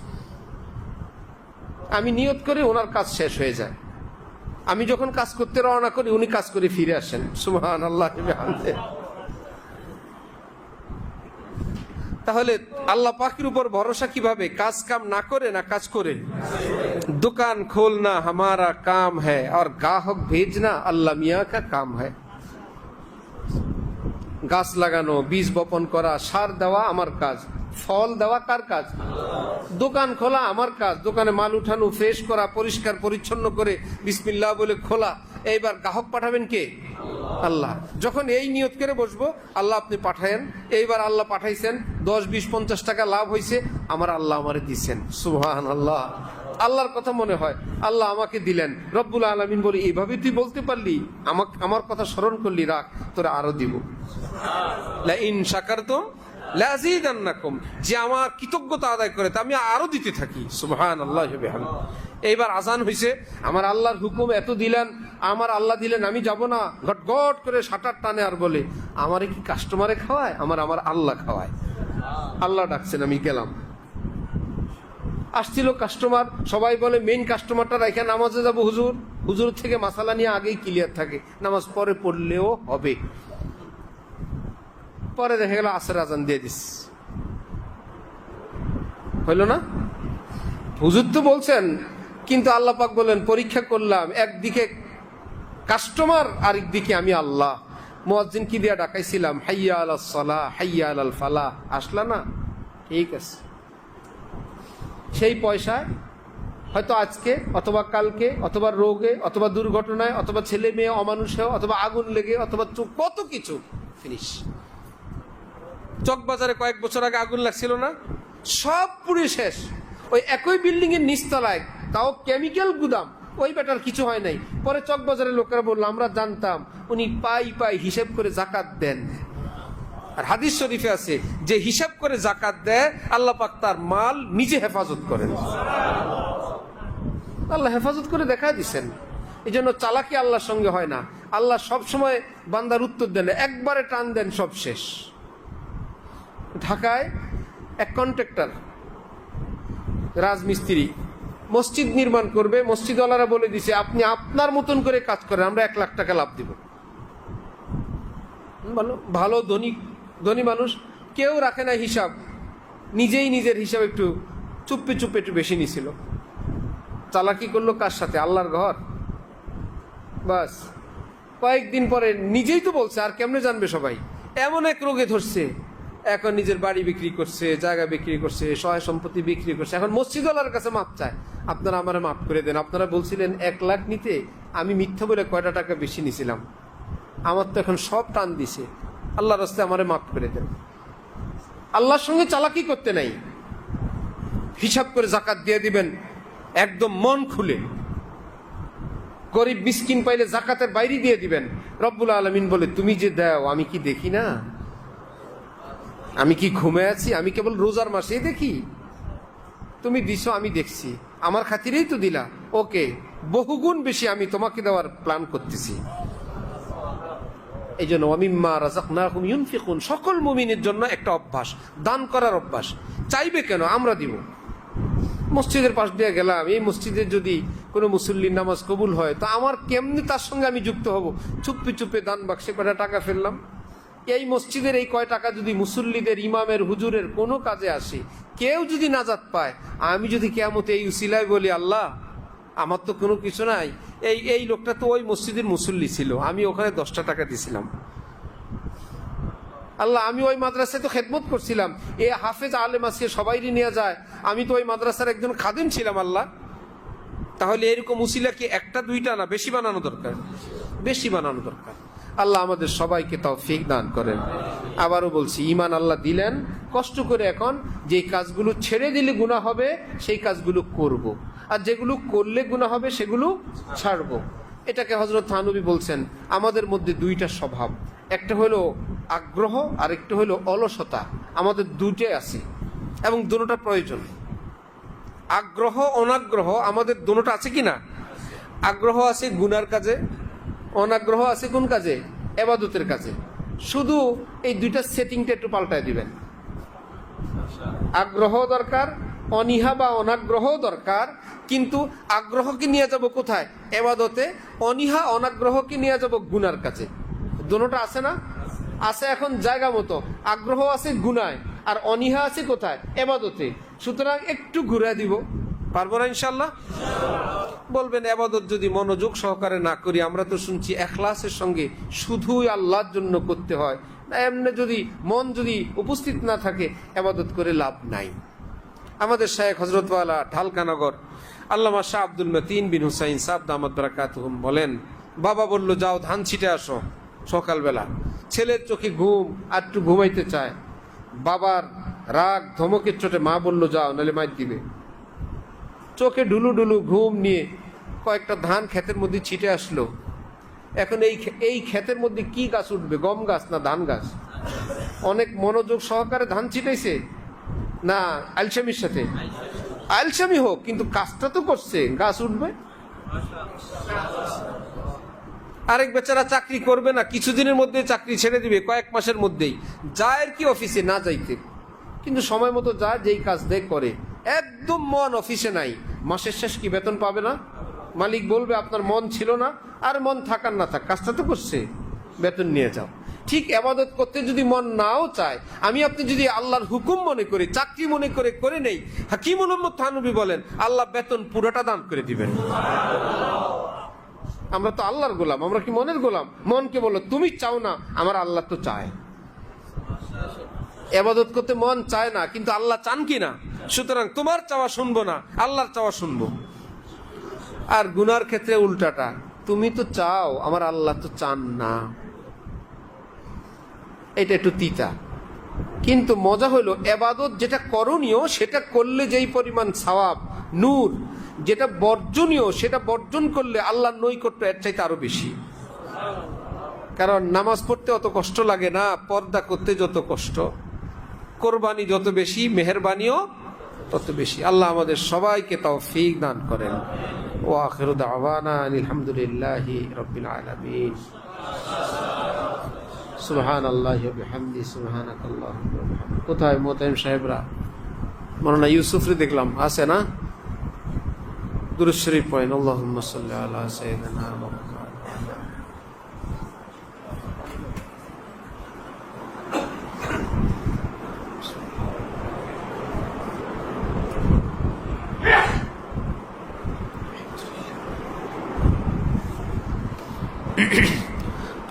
Speaker 1: আমি নিয়ত করে ওনার কাজ শেষ হয়ে যায়, আমি যখন কাজ করতে রওনা করি উনি কাজ করে ফিরে আসেন। সুবহানাল্লাহ। তাহলে আল্লাহ পাকের উপর ভরসা কিভাবে? কাজ কাম না করে, না কাজ করে। দোকান খোলনা হামারা কাম হ্যায় আর গ্রাহক ভেজনা আল্লাহ মিয়া কা কাম হ্যায়। গাছ লাগানো, বীজ বপন করা, সার দেওয়া আমার কাজ, ফল দেওয়া কার কাজ? দোকান খোলা আমার কাজ, দোকানে মাল উঠানো, ফ্রেশ করা, পরিষ্কার পরিচ্ছন্ন করে বিসমিল্লাহ বলে খোলা। এইবার গ্রাহক পাঠাবেন কে? আল্লাহ। যখন এই নিয়ত করে বসবো, আল্লাহ আপনি পাঠায়েন, এইবার আল্লাহ পাঠাইছেন, 10, 20, 50 টাকা লাভ হয়েছে, আমার আল্লাহ আমারে দিচ্ছেন। সুবহানাল্লাহ। আল্লাহর কথা মনে হয়, আল্লাহ আমাকে দিলেন। রব্বুল আলামিন বলি, এইভাবে তুই বলতে পারলি, আমার কথা স্মরণ করলি, রাখ, তোরা আরো দিব। লা ইন শাকারতুম লাযীদান্নাকুম, যে আমার কৃতজ্ঞতা আদায় করে তা আমি আরো দিতে থাকি। সুবহানাল্লাহি ওয়া বিহামদিহি। এইবার আজান হইছে, আমার আল্লাহর হুকুম, এত দিলেন, আমার আল্লাহ দিলেন, আমি যাব না, ঘটঘট করে শাটার টানে আর বলে, আমারে কি কাস্টমারে খাওয়ায়? আমার আল্লাহ খাওয়ায়। আল্লাহ ডাকছেন, আমি গেলাম। আসছিল কাস্টমার, সবাই বলে মেইন কাস্টমারটা রেখে নামাজে যাবো হুজুর। হুজুর থেকে মাসালা নিয়ে আগেই ক্লিয়ার থাকে, নামাজ পরে পড়লেও হবে। পরে দেখা গেল আসর আজান দিয়ে দিস, হইল না? হুজুর তো বলছেন, কিন্তু আল্লাহ পাক বলেন, পরীক্ষা করলাম, একদিকে কাস্টমার, আরেকদিকে আমি আল্লাহ। মুয়াজ্জিন কি দিয়া ডাকাইছিলাম, হাইয়া আলাস সালাহ হাইয়া আলাল ফালাহ, আসলা না? ঠিক আছে। সেই পয়সা হয়তো আজকে অথবা কালকে অথবা রোগে অথবা দুর্ঘটনায় অথবা ছেলে মেয়ে অমানুষে অথবা আগুন লেগে অথবা কত কিছু ফিনিশ। চকবাজারে কয়েক বছর আগে আগুন লাগছিল না? সব পুড়ে শেষ। ওই একই বিল্ডিং এর নিচতলায়, তাও কেমিক্যাল গুদাম, ওই বেটার কিছু হয় নাই। পরে চকবাজারের লোকেরা বললো, আমরা জানতাম উনি পাই হিসেব করে জাকাত দেন। আর হাদিস শরীফে আছে যে হিসাব করে জাকাত দেয় আল্লাহ পাক তার মাল নিজে হেফাজত করেন। আল্লাহ হেফাজত করে দেখা দিচ্ছেন। এই জন্য চালাকি আল্লাহর সঙ্গে হয় না। আল্লাহ সব সময় বান্দার উত্তর দেন, একবারে টান দেন, সব শেষ। ঢাকায় এক কন্ট্রাক্টর রাজমিস্ত্রি মসজিদ নির্মাণ করবে, মসজিদওয়ালারা বলে দিছে আপনি আপনার মতন করে কাজ করেন, আমরা 1 লাখ টাকা লাভ দিব। ভালো ধনী মানুষ, কেউ রাখে না হিসাব, নিজেই নিজের হিসাব একটু চুপে চুপে একটু বেশি নিছিল। চালাকি করলো কার সাথে? আল্লাহর ঘর। বাস কয়েকদিন পরে নিজেই তো বলছে, আর কেমনে জানবে সবাই, এমন এক রোগে ধরছে, এখন নিজের বাড়ি বিক্রি করছে, জায়গা বিক্রি করছে, সহায় সম্পত্তি বিক্রি করছে, এখন মসজিদওয়ালার কাছে মাপ চায়, আপনারা আমারে মাফ করে দেন, আপনারা বলছিলেন 1 লাখ নিতে, আমি মিথ্যা বলে কয়টা টাকা বেশি নিছিলাম, আমার তো এখন সব টান দিছে, আল্লাহর রাস্তায় আমারে মাফ করে দেন। আল্লাহর সঙ্গে চালাকি করতে নাই, হিসাব করে জাকাত দিয়ে দিবেন একদম মন খুলে। গরিব মিসকিন পাইলে জাকাতের বাইরে দিয়ে দিবেন। রব্বুল আলামিন বলে তুমি যে দাও আমি কি দেখি না? আমি কি ঘুমে আছি? আমি কেবল রোজার মাসেই দেখি? তুমি দিছো আমি দেখছি, আমার খাতিরেই তো দিলা, ওকে, বহুগুণ বেশি আমি তোমাকে দেওয়ার প্ল্যান করতেছি। এই জন্য ওয়ামিম্মা রাযাকনাহুম ইউনফিকুন, সকল মুমিনের জন্য একটা অভ্যাস, দান করার অভ্যাস। চাইবে কেন? আমরা দিব। মসজিদের পাশ দিয়ে গেলাম, এই মসজিদে যদি কোনো মুসল্লির নামাজ কবুল হয় তো আমার কেমনি তার সঙ্গে আমি যুক্ত হব? চুপে চুপে দান বাক্সে কয়টা টাকা ফেললাম। এই মসজিদের এই কয় টাকা যদি মুসল্লিদের, ইমামের, হুজুরের কোনো কাজে আসে, কেউ যদি নাজাত পায়, আমি যদি কিয়ামতে এই উসিলায় বলি আল্লাহ আমার তো কোনো কিছু নাই, এই লোকটা তো ওই মসজিদের মুসল্লি ছিল, আমি ওখানে 10টা টাকা দিছিলাম, আল্লাহ আমি ওই মাদ্রাসায় তো খেদমত করছিলাম, এ হাফেজ আলেম আজকে সবাইরই নিয়ে যায়, আমি তো ওই মাদ্রাসার একজন খাদিম ছিলাম আল্লাহ। তাহলে এরকম উসিলা কি 1টা 2টা না, বেশি বানানো দরকার, বেশি বানানো দরকার। আল্লাহ আমাদের সবাইকে তৌফিক দান করেন। আবারও বলছি, ঈমান আল্লাহ দিলেন, কষ্ট করে এখন যে কাজগুলো ছেড়ে দিলে গুনাহ হবে সেই কাজগুলো করব, আর যেগুলো করলে গুনাহ হবে সেগুলো ছাড়ব। এটাকে হযরত থানবী বলছেন আমাদের মধ্যে 2টা স্বভাব, একটা হলো আগ্রহ আর একটা হলো অলসতা। আমাদের 2টাই আছে এবং দুটোটা প্রয়োজন। আগ্রহ অনাগ্রহ আমাদের দুটোটা আছে কি না? আগ্রহ আছে গুনার কাজে, অনাগ্রহ আছে কোন কাজে? ইবাদতের কাজে। শুধু এই 2টা সেটিংটা একটু পাল্টায় দিবেন। আগ্রহ দরকার, অনীহা বা অনাগ্রহ দরকার, কিন্তু আগ্রহকে নিয়ে যাব কোথায়? ইবাদতে। অনীহা অনাগ্রহকে নিয়ে যাব গুনার কাজে। দুটোটা আছে না? আছে। এখন জায়গা মতো আগ্রহ আছে গুনায়, আর অনীহা আছে কোথায়? ইবাদতে। সুতরাং একটু ঘুরে দিব, পারবো না ইনশাল্লাহ? বলবেন ইবাদত যদি মনোযোগ সহকারে না করি, আমরা তো শুনছি ইখলাসের সঙ্গে শুধুই আল্লাহর জন্য করতে হয়, না এমনি যদি মন যদি উপস্থিত না থাকে ইবাদত করে লাভ নাই। আমাদের শায়েখ হযরত ওয়ালা ঢালকানগর আল্লামা শাহ আব্দুল মতিন বিন হুসাইন সাহেব দামাত বারাকাতুহুম বলেন, বাবা বলল যাও ধান ছিটে আসো সকালবেলা। ছেলের চোখে ঘুম, আর একটু ঘুমাইতে চায়, বাবার রাগ ধমকের চোটে মা বলল যাও নাহলে মাইর দিবে। চোখে ডুলু ডুলু ঘুম নিয়ে কয়েকটা ধান ক্ষেতের মধ্যে ছিটে আসলো। এখন এই ক্ষেতের মধ্যে কি গাছ উঠবে? গম গাছ না ধান গাছ? অনেক মনোযোগ সহকারে ধান ছিটাইছে না আলসামির সাথে? আলসামি হোক, কিন্তু কাজটা তো করছে, গাছ উঠবে। আরেক বেচারা চাকরি করবে না, কিছুদিনের মধ্যে চাকরি ছেড়ে দিবে, কয়েক মাসের মধ্যেই। যায় কি অফিসে না যাইতে, কিন্তু সময় মতো যায়, যেই কাজ দেয় করে, একদম মন অফিসে নাই। মাসের শেষ কি বেতন পাবে না? মালিক বলবে আপনার মন ছিল না, আর মন থাকার না থাক, কাজটা তো করছে, বেতন নিয়ে যাও। ঠিক ইবাদত করতে যদি মন নাও চায়, আমি আপনি যদি আল্লাহর হুকুম মনে করি, চাকরি মনে করে করে নেই, হাকিম মোহাম্মদ থানবী বলেন আল্লাহ বেতন পুরোটা দান করে দিবেন। আমরা তো আল্লাহর গোলাম, আমরা কি মনের গোলাম? মনকে বলো তুমি চাও না, আমার আল্লাহ তো চায়। ইবাদত করতে মন চায় না, কিন্তু আল্লাহ চান কি না? সুতরাং তোমার চাওয়া শুনবো না, আল্লাহর চাওয়া শুনবো। আর গুনার ক্ষেত্রে উল্টাটা, তুমি তো চাও, আমার আল্লাহ তো চান না। এটা একটু তিতা, কিন্তু মজা হলো ইবাদত যেটা করণীয় সেটা করলে যেই পরিমাণ সওয়াব, নূর, যেটা বর্জনীয় সেটা বর্জন করলে আল্লাহর নৈকট্য এর চাইতে আরো বেশি। কারণ নামাজ পড়তে অত কষ্ট লাগে না, পর্দা করতে যত কষ্ট। কোরবানি যত বেশি, মেহেরবানিও তত বেশি। আল্লাহ আমাদের সবাইকে তৌফিক দান করেন। ওয়া আখিরু দাওয়ানা আলহামদুলিল্লাহি রাব্বিল আলামিন। সুবহানাল্লাহি ওয়া বিহামদি, সুবহানাকাল্লাহুম্মা ওয়া বিহামদিক। কোথায় মোতায়েম সাহেবরা? মনে না ইউসুফরে দেখলাম, আছে না? দুরূদ শরীফ পড়েন। আল্লাহুম্মা সাল্লি আলা সাইয়্যিদিনা মুহাম্মদ।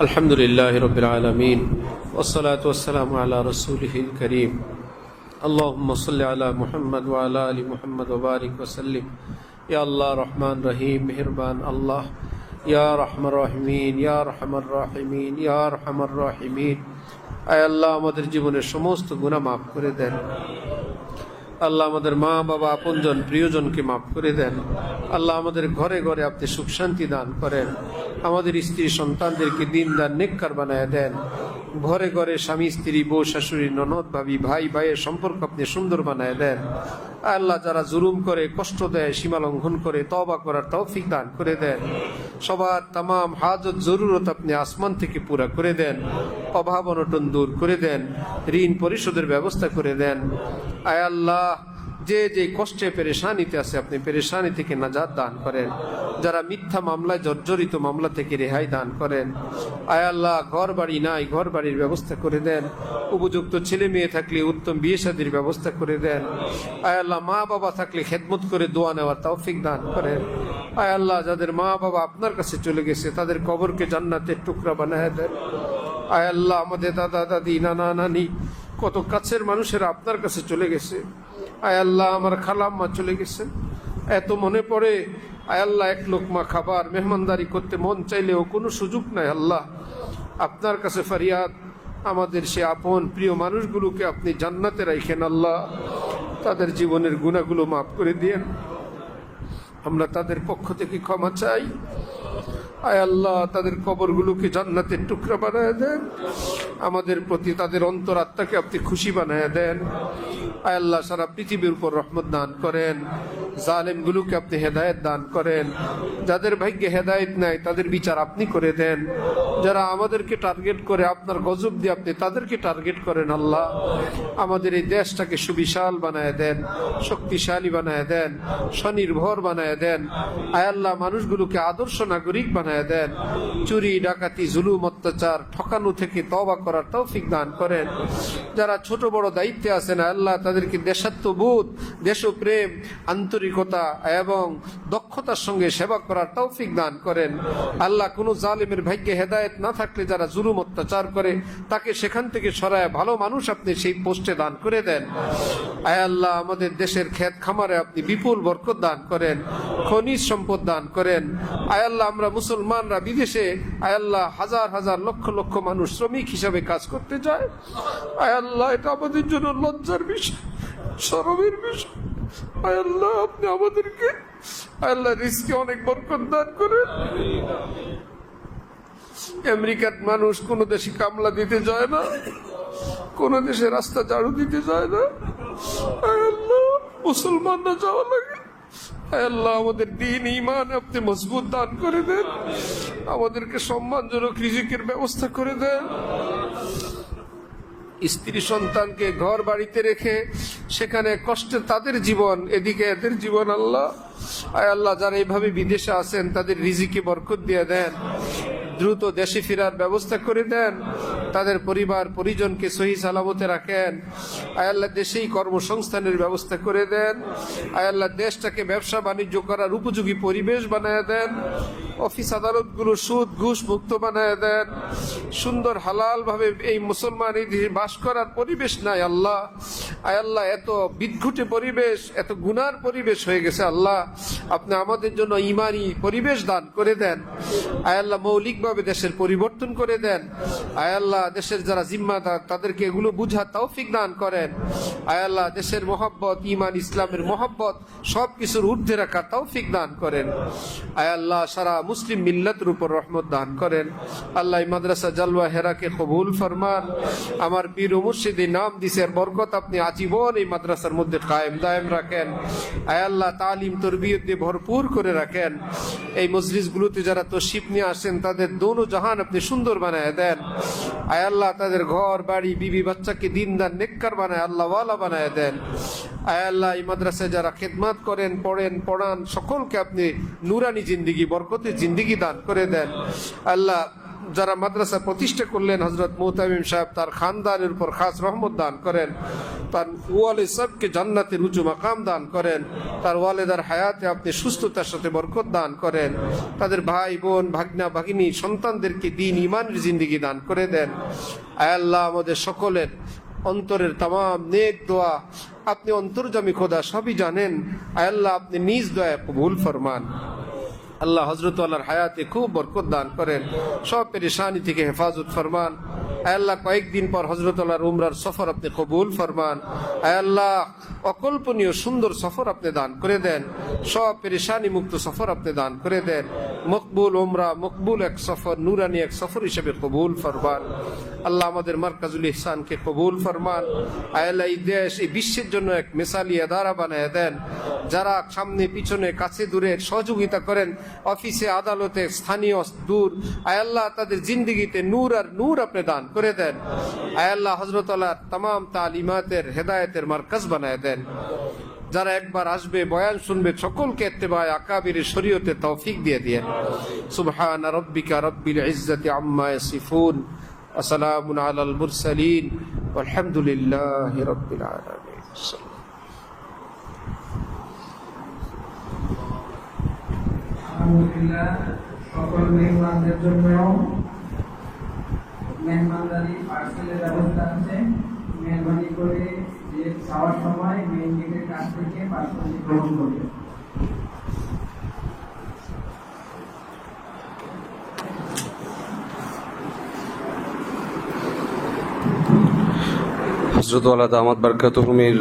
Speaker 1: আলহামদুলিল্লাহি রাব্বিল আলামিন ওয়াসসালাতু ওয়াসসালামু আলা রাসূলিহিল কারীম। আল্লাহুম্মা সাল্লি আলা মুহাম্মদ ওয়া আলা আলি মুহাম্মদ ওয়া বারিক ওয়া সাল্লিম। ইয়া আল্লাহ রহমান রহিম, মেহেরবান আল্লাহ, ইয়া রহমান রহিমিন, ইয়া রহমান রহিমিন, ইয়া রহমান রহিমিন। আয় আল্লাহ, আমাদের জীবনের সমস্ত গুনাহ মাফ করে দেন। আল্লাহ, আমাদের মা বাবা আপনজন প্রিয়জনকে মাফ করে দেন। আল্লাহ, আমাদের ঘরে ঘরে আপনি সুখ শান্তি দান করেন। আমাদের স্ত্রী সন্তানদেরকে দিনদার নেককার বানায় দেন। ঘরে ঘরে স্বামী স্ত্রী, বউ শাশুড়ি, ননদ ভাবি, ভাই ভাইয়ের সম্পর্ক আপনি সুন্দর বানায় দেন। আল্লাহ, যারা জুলুম করে, কষ্ট দেয়, সীমা লঙ্ঘন করে, তওবা করার তৌফিক দান করে দেন। সবার তামাম হাজত জরুরত আপনি আসমান থেকে পুরা করে দেন। অভাব অনটন দূর করে দেন। ঋণ পরিশোধের ব্যবস্থা করে দেন। আয় আল্লাহ, যে যে কষ্টে পেরেশানিতে আছে আপনি পেরেশানি থেকে নাজাত দান করেন। যারা মিথ্যা মামলায় জর্জরিত, মামলা থেকে রেহাই দান করেন। আয় আল্লাহ, ঘর বাড়ি নাই, ঘর বাড়ির ব্যবস্থা করে দেন। উপযুক্ত ছেলে মেয়ে থাকলে উত্তম বিয়ে শাদীর ব্যবস্থা করে দেন। আয় আল্লাহ, মা বাবা থাকলে খেদমত করে দোয়া নেওয়ার তৌফিক দান করেন। আয় আল্লাহ, যাদের মা বাবা আপনার কাছে চলে গেছে তাদের কবরকে জান্নাতের টুকরা বানায় দেন। আয় আল্লাহ, আমাদের দাদা দাদি, নানা নানি, কত কাছের মানুষেরা আপনার কাছে চলে গেছে। আয় আল্লাহ, আমার খালাম্মা চলে গেছেন, এত মনে পড়ে। আয় আল্লাহ, এক লোকমা খাবার মেহমানদারি করতে মন চাইলেও কোনো সুযোগ নাই। আল্লাহ, আপনার কাছে ফরিয়াদ, আমাদের সে আপন প্রিয় মানুষগুলোকে আপনি জান্নাতে রাখেন। আল্লাহ, তাদের জীবনের গুনাহগুলো মাফ করে দিয়েন। আমরা তাদের পক্ষ থেকে ক্ষমা চাই। আয় আল্লাহ, তাদের কবরগুলোকে জান্নাতের টুকরা বানায় দেন। আমাদের প্রতি তাদের অন্তরাত্মাকে আপনি খুশি বানায় দেন। আয় আল্লাহ, সারা পৃথিবীর উপর রহমত দান করেন। জালেমগুলোকে আপনি হেদায়েত দান করেন। যাদের ভাগ্যে হেদায়েত নাই তাদের বিচার আপনি করে দেন। যারা আমাদেরকে টার্গেট করে আপনার গজব দিয়ে আপনি তাদেরকে টার্গেট করেন। আল্লাহ, আমাদের এই দেশটাকে সুবিশাল বানায় দেন, শক্তিশালী বানায় দেন, স্বনির্ভর বানায় দেন। আয় আল্লাহ, মানুষগুলোকে আদর্শ নাগরিক বানায় দেন। চুরি ডাকাতি, জুলুম অত্যাচার, ঠকানো থেকে তওবা করার তৌফিক দান করেন। যারা ছোট বড় দায়িত্বে আছেন আল্লাহ, তাদেরকে দেশাত্মবোধ, দেশপ্রেম, আন্তরিকতা এবং দক্ষতার সঙ্গে সেবা করার তৌফিক দান করেন। আল্লাহ, কোনো জালিমের ভাগ্যে হেদায়েত না থাকলে যারা জুলুম অত্যাচার করে তাকে সেখান থেকে সরায় ভালো মানুষ আপনি সেই পোস্টে দান করে দেন। আয় আল্লাহ, আমাদের দেশের ক্ষেত খামারে আপনি বিপুল বরকত দান করেন, খনিজ সম্পদ দান করেন। আয় আল্লাহ, আমরা মুসলমানরা বিদেশে আয় আল্লাহ হাজার হাজার লক্ষ লক্ষ মানুষ শ্রমিক হিসাবে কাজ করতে যায়। আয় আল্লাহ, এটা আমাদের জন্য লজ্জার বিষয়, শরমের বিষয়। আয় আল্লাহ, আপনি আমাদেরকে আয় আল্লাহ রিজকে অনেক বরকত দান করেন। আমেরিকার মানুষ কোন দেশে কামলা দিতে যায় না, কোন দেশে রাস্তা ঝাড়ু দিতে যায় না। আয় আল্লাহ, মুসলমানরা যাওয়া লাগে। আয় আল্লাহ, আমাদের দ্বীন ঈমান আপনি মজবুত দান করে দেন। আমাদেরকে সম্মানজনক রিজিকের ব্যবস্থা করে দেন। স্ত্রী সন্তানকে ঘর বাড়িতে রেখে সেখানে কষ্টে তাদের জীবন, এদিকে এদের জীবন। আল্লাহ, আয় আল্লাহ, যারা এইভাবে বিদেশে আছেন তাদের রিজিকে বরকত দিয়ে দেন। দ্রুত দেশে ফেরার ব্যবস্থা করে দেন। তাদের পরিবার পরিজনকে সহি সালামতে রাখেন। আয় আল্লাহ, দেশেই কর্মসংস্থানের ব্যবস্থা করে দেন। আয় আল্লাহ, দেশটাকে ব্যবসা বাণিজ্য করার উপযোগী পরিবেশ বানায় দেন। অফিস আদালতগুলো সুদ ঘুষ মুক্ত বানায় দেন। সুন্দর হালাল ভাবে এই মুসলমান এই দেশে বাস করার পরিবেশ নাই। আল্লাহ, আয় আল্লাহ এত বিদঘুটে পরিবেশ, এত গুনার পরিবেশ হয়ে গেছে আল্লাহ, আপনি আমাদের জন্য ইমানি পরিবেশ দান করে দেন। আয় আল্লাহ মৌলিকভাবে দেশের পরিবর্তন করে দেন। আয় আল্লাহ দেশের যারা জিম্মাদার তাদেরকে এগুলো বুঝার তৌফিক দান করেন। আয় আল্লাহ দেশের মহব্বত, ইমান, ইসলামের মহব্বত সব কিছুর ঊর্ধ্বে রাখা তৌফিক দান করেন। আয় আল্লাহ সারা মুসলিম মিল্লাতের উপর রহমত দান করেন। আল্লাহ মাদ্রাসা জালওয়া হেরাকে কবুল ফরমান। আমার পীর ও মুর্শিদের নাম দিছে বরকত আপনি আজীবন এই মাদ্রাসার মধ্যে কায়েম দায়েম রাখেন। আয় আল্লাহ তালিম তরবিয়ত দিয়ে ভরপুর করে রাখেন। এই মজলিসগুলোতে যারা তশরিফ নিয়ে আসেন তাদের দোনো জাহান আপনি সুন্দর বানায় দেন। আয় আল্লাহ তাদের ঘর বাড়ি বিবি বাচ্চাকে দিনদার নেককার বানায় আল্লাহ ওয়ালা বানায় দেন। আয় আল্লাহ এই মাদ্রাসায় যারা খেদমত করেন, পড়েন, পড়ান, সকলকে আপনি নুরানি জিন্দিগি, বরকতের জিন্দিগি দান করে দেন। আল্লাহ যারা মাদ্রাসা প্রতিষ্ঠা করলেন হযরত মুহতামিম সাহেব, তার খানদানের উপর খাস রহমত দান করেন। তার ওয়ালে সবকে জান্নাতের উঁচু মাকাম দান করেন। তার ওয়ালেদার হায়াতে আপনি সুস্থতার সাথে বরকত দান করেন। তাদের ভাই বোন, ভাগনা ভাগিনী, সন্তানদেরকে দ্বীন ইমানের জিন্দিগি দান করে দেন। আয় আল্লাহ আমাদের সকলের অন্তরের তামাম নেক দোয়া আপনি অন্তর্যামী খোদা সবই জানেন। আয় আল্লাহ আপনি নিজ দয়া কবুল ফরমান। আল্লাহ হযরত আল্লাহর হায়াতে খুব বরকত দান করেন, সব পেরেশানি থেকে হেফাজত ফরমান। আয় আল্লাহ কয়েকদিন পর হযরত আল্লাহর উমরার সফর আপনি কবুল ফরমান। আয় আল্লাহ অকল্পনীয় সুন্দর সফর আপনি দান করে দেন, সব পেরেশানি মুক্ত সফর আপনি দান করে দেন। মকবুল উমরা, মকবুল এক সফর, নুরানি এক সফর হিসেবে কবুল ফরমান। আল্লাহ আমাদের মারকাজুল ইহসানকে কবুল ফরমান। আয় আল্লাহ এই দেশ, এই বিশ্বের জন্য এক মিসালি আদারা বানায় দেন। যারা সামনে পিছনে কাছে দূরে সহযোগিতা করেন, অফিসে আদালতে স্থানীয় দূর, আয় আল্লাহ তাদের জিন্দিগিতে নূর আর নূর আপনি দান করে দেন। আয় আল্লাহ হযরত আল্লাহর तमाम তালিমাতের হেদায়েতের মারকাজ বানায় দেন। যারা একবার আসবে বয়ান শুনবে সকলকে ইত্তেবায়ে আকাবির শরীয়তে তৌফিক দিয়ে দেন। সুবহান রাব্বিকা রাব্বিল ইজ্জাতি আম্মা ইয়াসিফুন ওয়া সালামুন আলাল মুরসালিন ওয়ালহামদুলিল্লাহি রাব্বিল আলামিন।
Speaker 2: আলহামদুলিল্লাহ সকল মেহমানদের জন্য মেহমানদারি পার্সেলের ব্যবস্থা আছে। মেহরবানি করে যে খাওয়ার সময় মেইন গেটের কাছ থেকে পার্সেলটি গ্রহণ করবে।
Speaker 3: হযরত ওয়ালা দামাত বারকাতুহুমের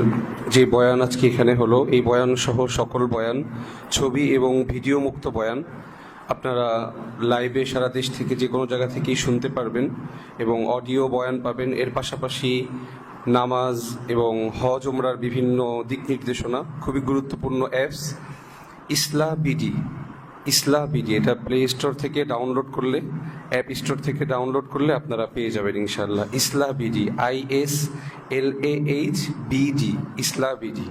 Speaker 3: যে বয়ান আজকে এখানে হলো, এই বয়ান সহ সকল বয়ান, ছবি এবং ভিডিও মুক্ত বয়ান আপনারা লাইভে সারা দেশ থেকে যে কোনো জায়গা থেকেই শুনতে পারবেন এবং অডিও বয়ান পাবেন। এর পাশাপাশি নামাজ এবং হজ ওমরার বিভিন্ন দিক নির্দেশনা, খুবই গুরুত্বপূর্ণ অ্যাপস ইসলাহ বিডি, এটা প্লে স্টোর থেকে ডাউনলোড করলে, অ্যাপ স্টোর থেকে ডাউনলোড করলে আপনারা পেয়ে যাবেন ইনশাআল্লাহ। ইসলাহ বিডি, ISLAHBD, ইসলাহ বিডি।